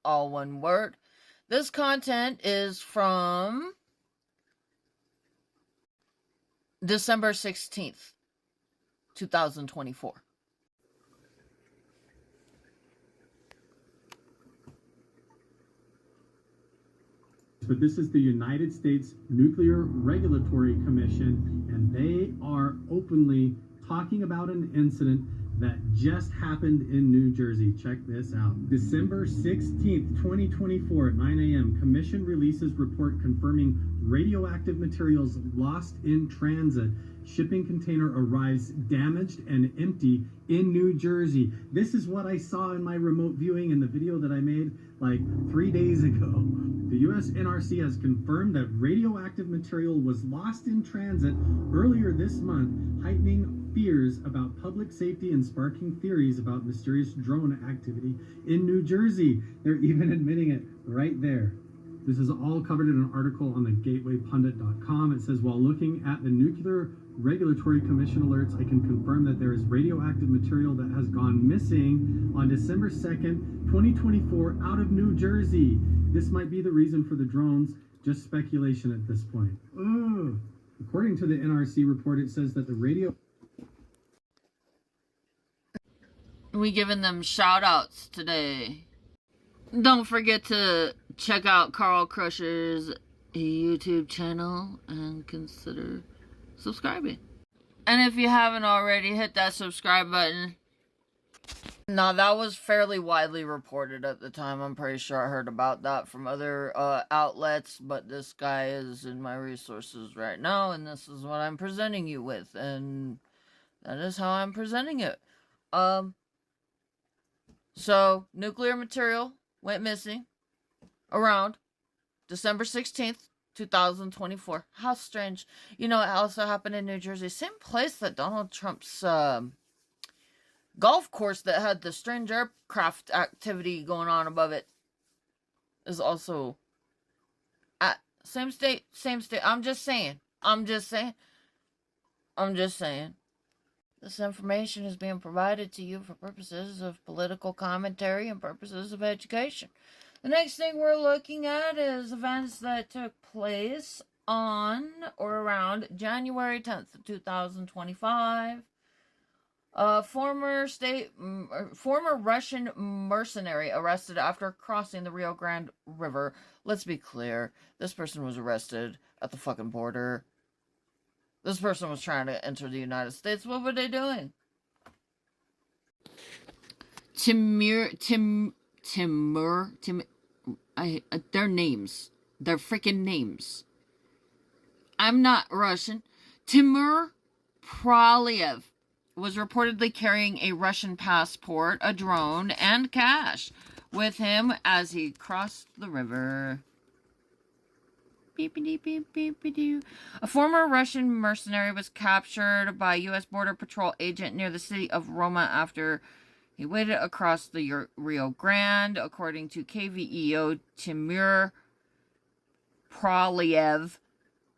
all one word. This content is from December 16th, 2024. But this is the United States Nuclear Regulatory Commission, and they are openly talking about an incident that just happened in New Jersey. Check this out. December 16th, 2024 at 9 a.m., Commission releases report confirming radioactive materials lost in transit. Shipping container arrives damaged and empty in New Jersey. This is what I saw in my remote viewing in the video that I made like 3 days ago. The U.S. NRC has confirmed that radioactive material was lost in transit earlier this month, heightening fears about public safety and sparking theories about mysterious drone activity in New Jersey. They're even admitting it right there. This is all covered in an article on the gatewaypundit.com. It says, while looking at the Nuclear Regulatory Commission alerts, I can confirm that there is radioactive material that has gone missing on December 2nd, 2024 out of New Jersey. This might be the reason for the drones, just speculation at this point. Ugh. According to the NRC report, it says that the radio... We giving them shout outs today. Don't forget to check out Carl Crusher's YouTube channel and consider subscribing. And if you haven't already, hit that subscribe button. Now, that was fairly widely reported at the time. I'm pretty sure I heard about that from other outlets, but this guy is in my resources right now, and this is what I'm presenting you with, and that is how I'm presenting it. So, nuclear material went missing around December 16th, 2024. How strange. You know, it also happened in New Jersey. Same place that Donald Trump's golf course that had the strange aircraft activity going on above it is also Same state, same state. I'm just saying. This information is being provided to you for purposes of political commentary and purposes of education. The next thing we're looking at is events that took place on or around January 10th, 2025. Former Russian mercenary arrested after crossing the Rio Grande River. Let's be clear. This person was arrested at the fucking border. This person was trying to enter the United States. What were they doing? Their names. Their freaking names. I'm not Russian. Timur Praliev was reportedly carrying a Russian passport, a drone, and cash with him as he crossed the river. A former Russian mercenary was captured by a U.S. Border Patrol agent near the city of Roma after he waded across the Rio Grande. According to KVEO, Timur Praliev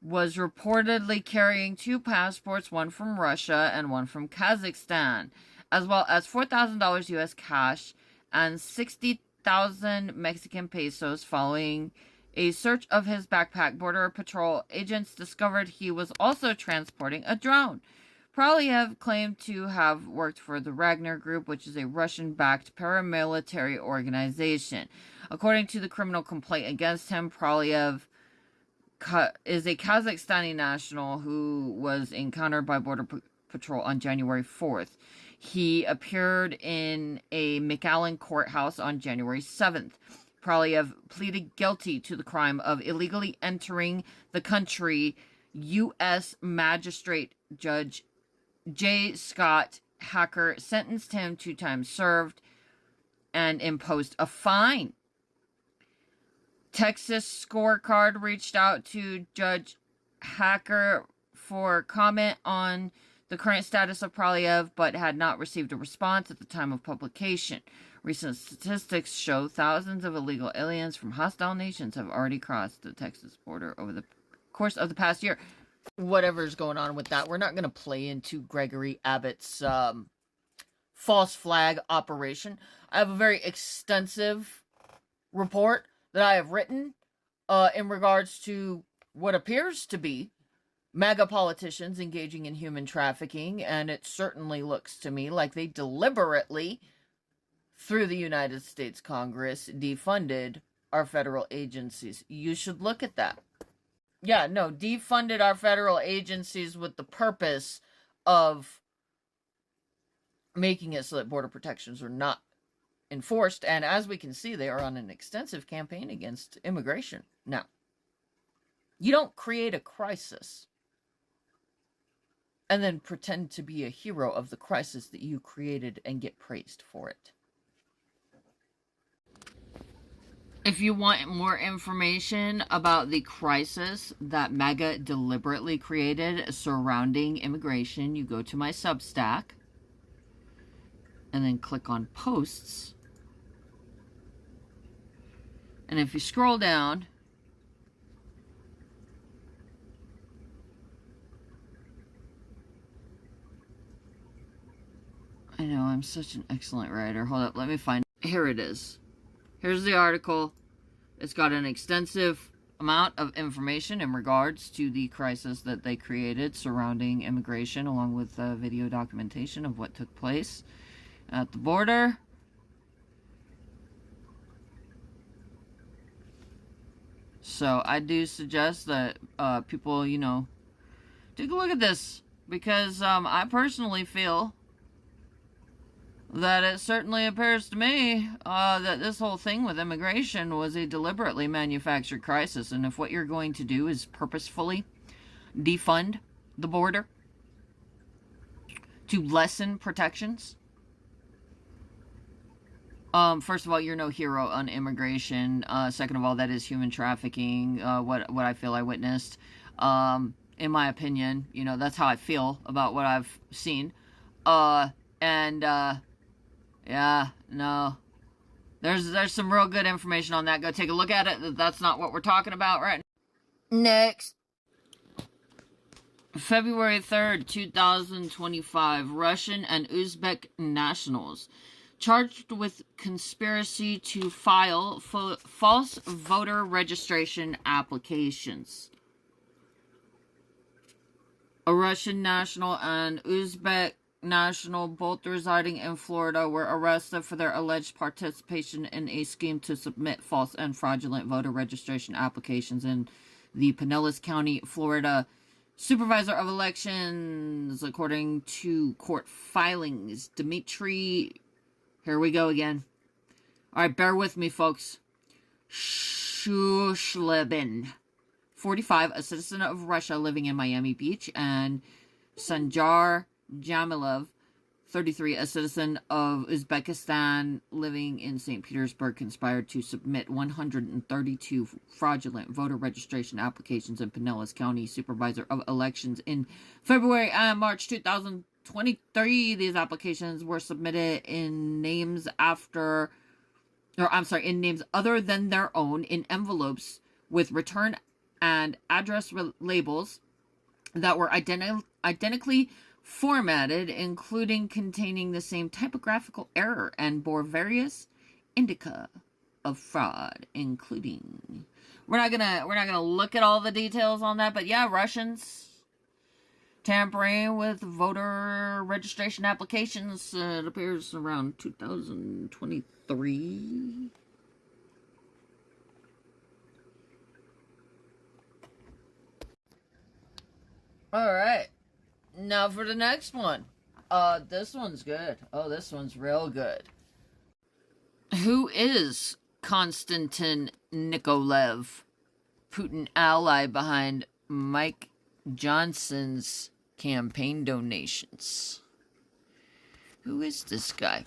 was reportedly carrying 2 passports, one from Russia and one from Kazakhstan, as well as $4,000 U.S. cash and 60,000 Mexican pesos. Following a search of his backpack, Border Patrol agents discovered he was also transporting a drone. Praliev claimed to have worked for the Wagner Group, which is a Russian-backed paramilitary organization. According to the criminal complaint against him, Praliev is a Kazakhstani national who was encountered by Border Patrol on January 4th. He appeared in a Mcgrawl courthouse on January 7th. Praliev pleaded guilty to the crime of illegally entering the country. U.S. Magistrate Judge J. Scott Hacker sentenced him to time served and imposed a fine. Texas Scorecard reached out to Judge Hacker for comment on the current status of Praliev, but had not received a response at the time of publication. Recent statistics show thousands of illegal aliens from hostile nations have already crossed the Texas border over the course of the past year. Whatever's going on with that, we're not going to play into Gregory Abbott's false flag operation. I have a very extensive report that I have written in regards to what appears to be MAGA politicians engaging in human trafficking, and it certainly looks to me like they deliberately, through the United States Congress, defunded our federal agencies. You should look at that. Yeah, no, defunded our federal agencies with the purpose of making it so that border protections are not enforced, and as we can see, they are on an extensive campaign against immigration. Now, you don't create a crisis and then pretend to be a hero of the crisis that you created and get praised for it. If you want more information about the crisis that MAGA deliberately created surrounding immigration, you go to my Substack and then click on posts. And if you scroll down, I know, I'm such an excellent writer. Hold up, let me find it. Here it is. Here's the article. It's got an extensive amount of information in regards to the crisis that they created surrounding immigration, along with video documentation of what took place at the border. So I do suggest that people, you know, take a look at this, because I personally feel that it certainly appears to me that this whole thing with immigration was a deliberately manufactured crisis. And if what you're going to do is purposefully defund the border to lessen protections, first of all, you're no hero on immigration. Second of all, that is human trafficking, what I feel I witnessed. In my opinion, you know, that's how I feel about what I've seen. Yeah, no. There's some real good information on that. Go take a look at it. That's not what we're talking about right now. Next. February 3rd, 2025. Russian and Uzbek nationals charged with conspiracy to file false voter registration applications. A Russian national and Uzbek national, both residing in Florida, were arrested for their alleged participation in a scheme to submit false and fraudulent voter registration applications in the Pinellas County, Florida Supervisor of Elections, according to court filings. Dmitry, here we go again. All right, bear with me, folks. Shushlebin, 45, a citizen of Russia living in Miami Beach, and Sanjar Jamilov, 33, a citizen of Uzbekistan living in St. Petersburg, conspired to submit 132 fraudulent voter registration applications in Pinellas County Supervisor of Elections in February and March 2023. These applications were submitted in names other than their own, in envelopes with return and address labels that were identically formatted, including containing the same typographical error, and bore various indicia of fraud, including, we're not gonna look at all the details on that, but yeah, Russians tampering with voter registration applications. It appears around 2023. All right. Now for the next one. This one's good. Oh, this one's real good. Who is Konstantin Nikolaev, Putin ally behind Mike Johnson's campaign donations? Who is this guy?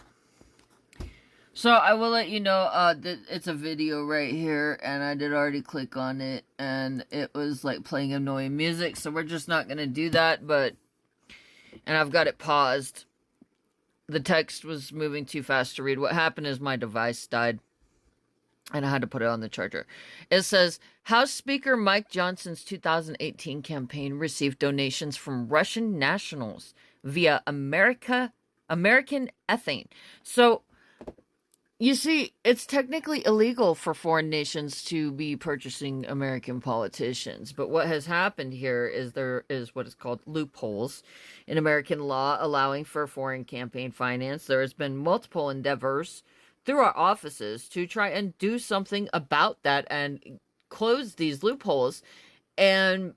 So I will let you know, it's a video right here, and I did already click on it, and it was like playing annoying music, so we're just not going to do that, and I've got it paused. The text was moving too fast to read. What happened is my device died, and I had to put it on the charger. It says, House Speaker Mike Johnson's 2018 campaign received donations from Russian nationals via American ethane. So, you see, it's technically illegal for foreign nations to be purchasing American politicians. But what has happened here is there is what is called loopholes in American law allowing for foreign campaign finance. There has been multiple endeavors through our offices to try and do something about that and close these loopholes. And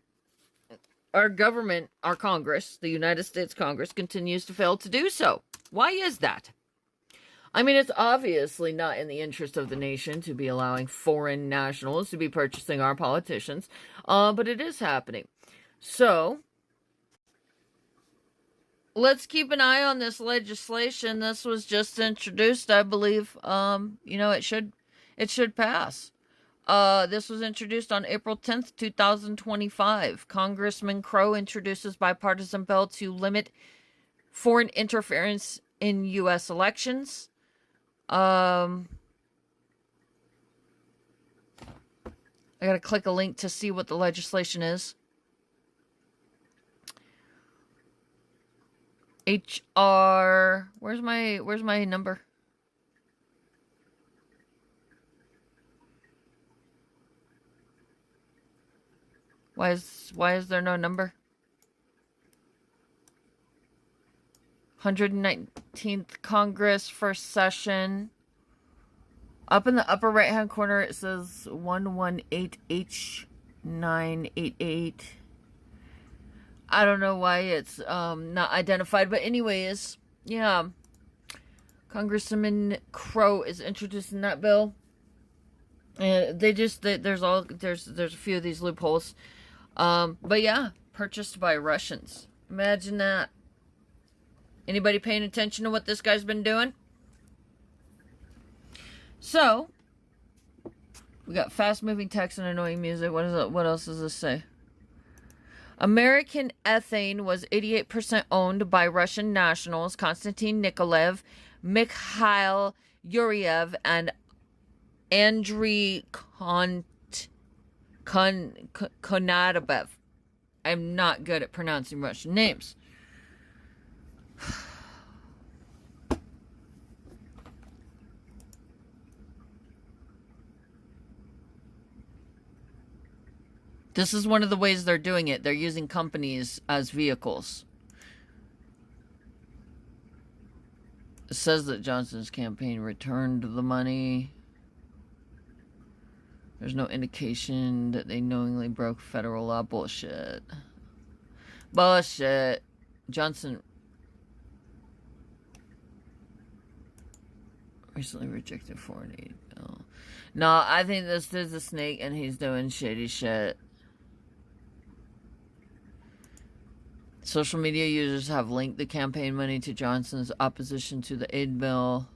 our government, our Congress, the United States Congress, continues to fail to do so. Why is that? I mean, it's obviously not in the interest of the nation to be allowing foreign nationals to be purchasing our politicians, but it is happening. So, let's keep an eye on this legislation. This was just introduced, I believe. It should pass. This was introduced on April 10th, 2025. Congressman Crow introduces bipartisan bill to limit foreign interference in U.S. elections. I gotta click a link to see what the legislation is. HR, where's my number? Why is there no number? 119th Congress, first session. Up in the upper right-hand corner, it says 118H988. I don't know why it's not identified, but anyways, yeah. Congressman Crow is introducing that bill. And there's a few of these loopholes. But yeah, purchased by Russians. Imagine that. Anybody paying attention to what this guy's been doing? So, we got fast-moving text and annoying music. What is it? What else does this say? American ethane was 88% owned by Russian nationals Konstantin Nikolaev, Mikhail Yuriev, and Andriy Konadabev. I'm not good at pronouncing Russian names. This is one of the ways they're doing it. They're using companies as vehicles. It says that Johnson's campaign returned the money. There's no indication that they knowingly broke federal law. Bullshit. Bullshit. Johnson recently rejected foreign aid bill. No, I think this is a snake and he's doing shady shit. Social media users have linked the campaign money to Johnson's opposition to the aid bill.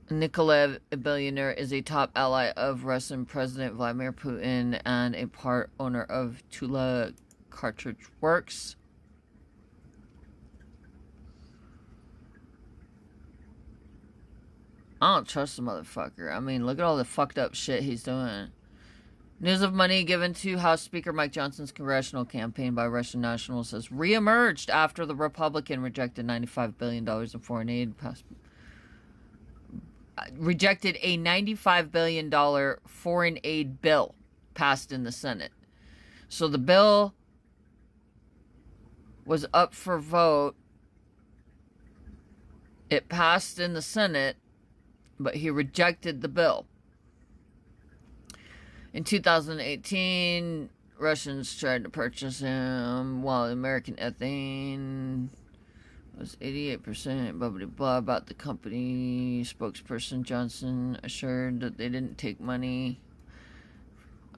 Nikolaev, a billionaire, is a top ally of Russian President Vladimir Putin and a part owner of Tula Cartridge Works. I don't trust the motherfucker. I mean, look at all the fucked up shit he's doing. News of money given to House Speaker Mike Johnson's congressional campaign by Russian nationals has reemerged after the Republican rejected $95 billion in foreign aid. Rejected a $95 billion foreign aid bill passed in the Senate. So the bill was up for vote. It passed in the Senate, but he rejected the bill. In 2018, Russians tried to purchase him, while American ethane was 88%, blah, blah, blah, about the company. Spokesperson Johnson assured that they didn't take money.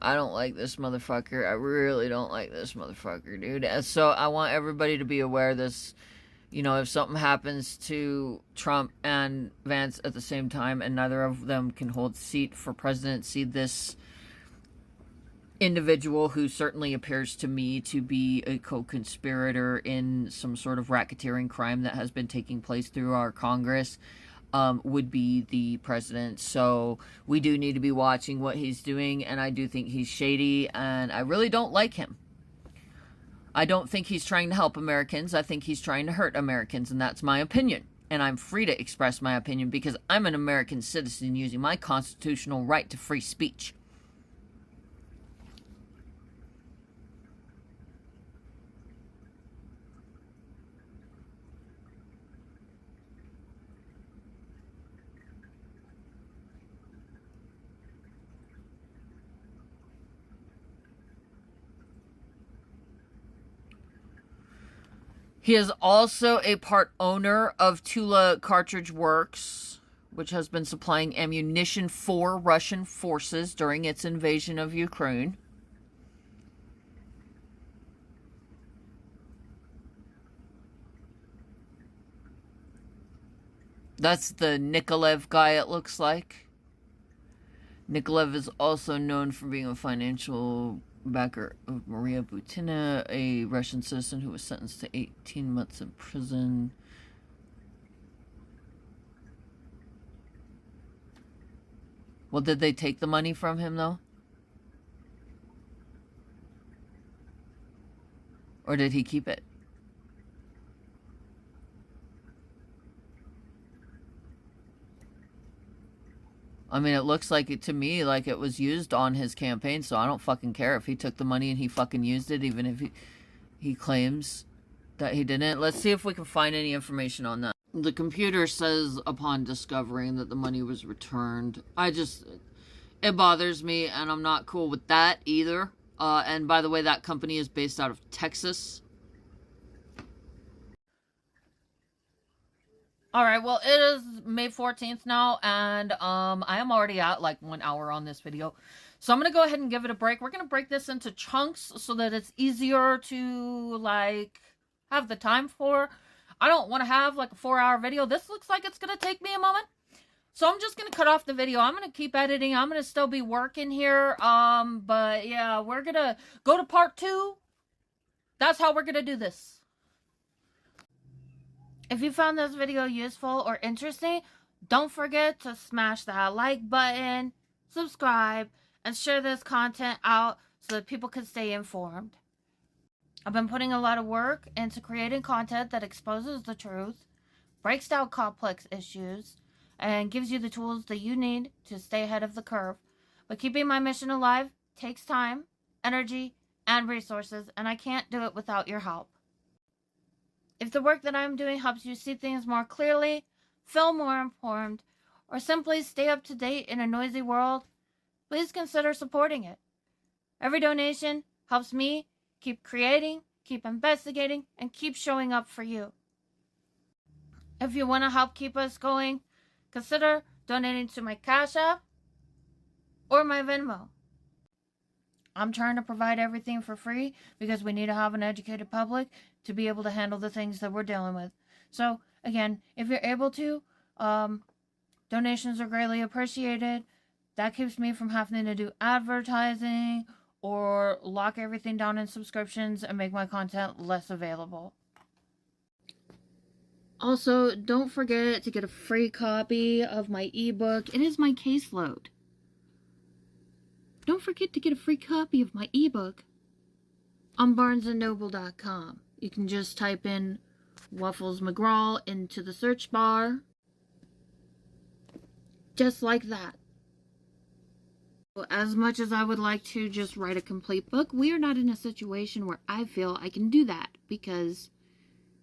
I don't like this motherfucker. I really don't like this motherfucker, dude. And so I want everybody to be aware of this. You know, if something happens to Trump and Vance at the same time and neither of them can hold seat for presidency, this individual, who certainly appears to me to be a co-conspirator in some sort of racketeering crime that has been taking place through our Congress, would be the president. So we do need to be watching what he's doing, and I do think he's shady, and I really don't like him. I don't think he's trying to help Americans. I think he's trying to hurt Americans, and that's my opinion. And I'm free to express my opinion because I'm an American citizen using my constitutional right to free speech. He is also a part owner of Tula Cartridge Works, which has been supplying ammunition for Russian forces during its invasion of Ukraine. That's the Nikolaev guy, it looks like. Nikolaev is also known for being a financial backer of Maria Butina, a Russian citizen who was sentenced to 18 months in prison. Well, did they take the money from him, though? Or did he keep it? I mean, it looks like it to me like it was used on his campaign, so I don't fucking care if he took the money and he fucking used it, even if he claims that he didn't. Let's see if we can find any information on that. The computer says upon discovering that the money was returned. It bothers me, and I'm not cool with that either. And by the way, that company is based out of Texas. Alright, well, it is May 14th now, and I am already at like 1 hour on this video. So I'm going to go ahead and give it a break. We're going to break this into chunks so that it's easier to, like, have the time for. I don't want to have, like, a 4-hour video. This looks like it's going to take me a moment. So I'm just going to cut off the video. I'm going to keep editing. I'm going to still be working here. But, yeah, we're going to go to part 2. That's how we're going to do this. If you found this video useful or interesting, Don't forget to smash that like button, subscribe, and share this content out so that people can stay informed. I've been putting a lot of work into creating content that exposes the truth, breaks down complex issues, and gives you the tools that you need to stay ahead of the curve. But keeping my mission alive takes time, energy, and resources, and I can't do it without your help. If the work that I'm doing helps you see things more clearly, feel more informed, or simply stay up to date in a noisy world, please consider supporting it. Every donation helps me keep creating, keep investigating, and keep showing up for you. If you want to help keep us going, consider donating to my Cash App or my Venmo. I'm trying to provide everything for free because we need to have an educated public to be able to handle the things that we're dealing with. So, again, if you're able to, donations are greatly appreciated. That keeps me from having to do advertising or lock everything down in subscriptions and make my content less available. Also, don't forget to get a free copy of my ebook. It is my caseload. Don't forget to get a free copy of my ebook on barnesandnoble.com. You can just type in Waffles Mcgrawl into the search bar. Just like that. As much as I would like to just write a complete book, we are not in a situation where I feel I can do that because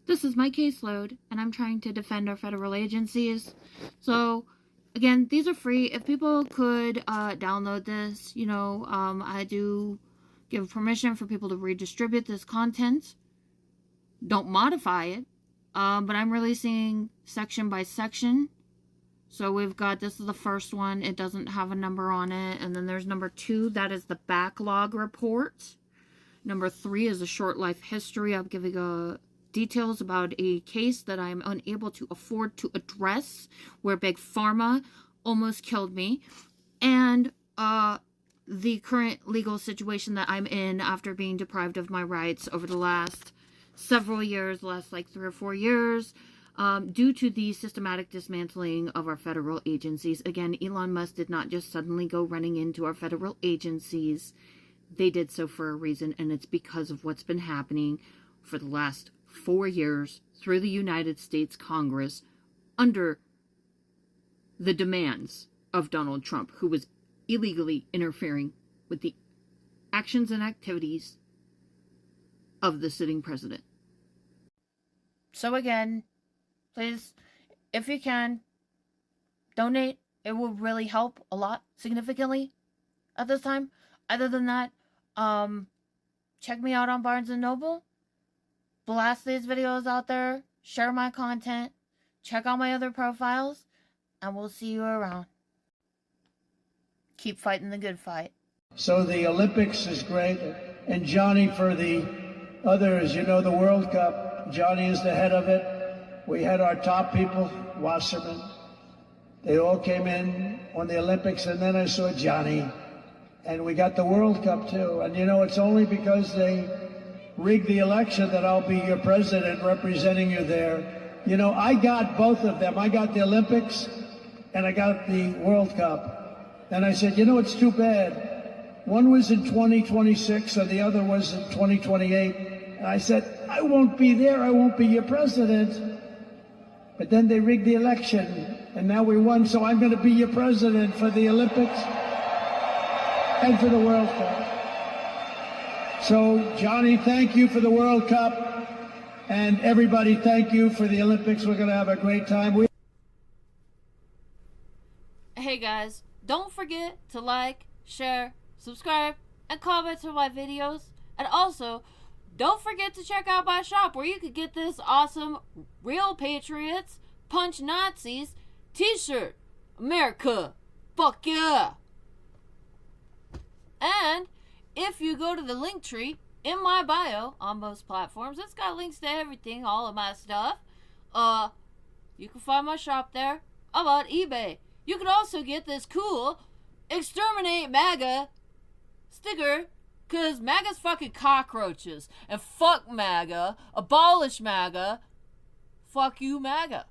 this is my caseload and I'm trying to defend our federal agencies. So, again, these are free. If people could download this, I do give permission for people to redistribute this content. Don't modify it, but I'm releasing section by section. So we've got, this is the first one. It doesn't have a number on it. And then there's number 2. That is the backlog report. Number 3 is a short life history. I'm giving details about a case that I'm unable to afford to address where Big Pharma almost killed me. And the current legal situation that I'm in after being deprived of my rights over the last several years, last like 3 or 4 years, due to the systematic dismantling of our federal agencies. Again, Elon Musk did not just suddenly go running into our federal agencies. They did so for a reason, and it's because of what's been happening for the last 4 years through the United States Congress under the demands of Donald Trump, who was illegally interfering with the actions and activities of the sitting president. So again, please, if you can, donate. It will really help a lot, significantly, at this time. Other than that, check me out on Barnes & Noble. Blast these videos out there. Share my content. Check out my other profiles. And we'll see you around. Keep fighting the good fight. So the Olympics is great. And Johnny, for the others, the World Cup, Johnny is the head of it. We had our top people, Wasserman. They all came in on the Olympics, and then I saw Johnny. And we got the World Cup, too. And, it's only because they rigged the election that I'll be your president representing you there. I got both of them. I got the Olympics, and I got the World Cup. And I said, it's too bad. One was in 2026, and the other was in 2028. And I said, I won't be there. I won't be your president. But then they rigged the election, and now we won, so I'm going to be your president for the Olympics and for the World Cup. So, Johnny, thank you for the World Cup, and everybody, thank you for the Olympics. We're going to have a great time. Hey guys, don't forget to like, share, subscribe, and comment on my videos. And also, don't forget to check out my shop where you could get this awesome Real Patriots Punch Nazis t-shirt. America, fuck yeah! And if you go to the link tree in my bio on most platforms, it's got links to everything, all of my stuff. You can find my shop there. I'm on eBay. You can also get this cool Exterminate MAGA sticker, because MAGA's fucking cockroaches. And fuck MAGA. Abolish MAGA. Fuck you, MAGA.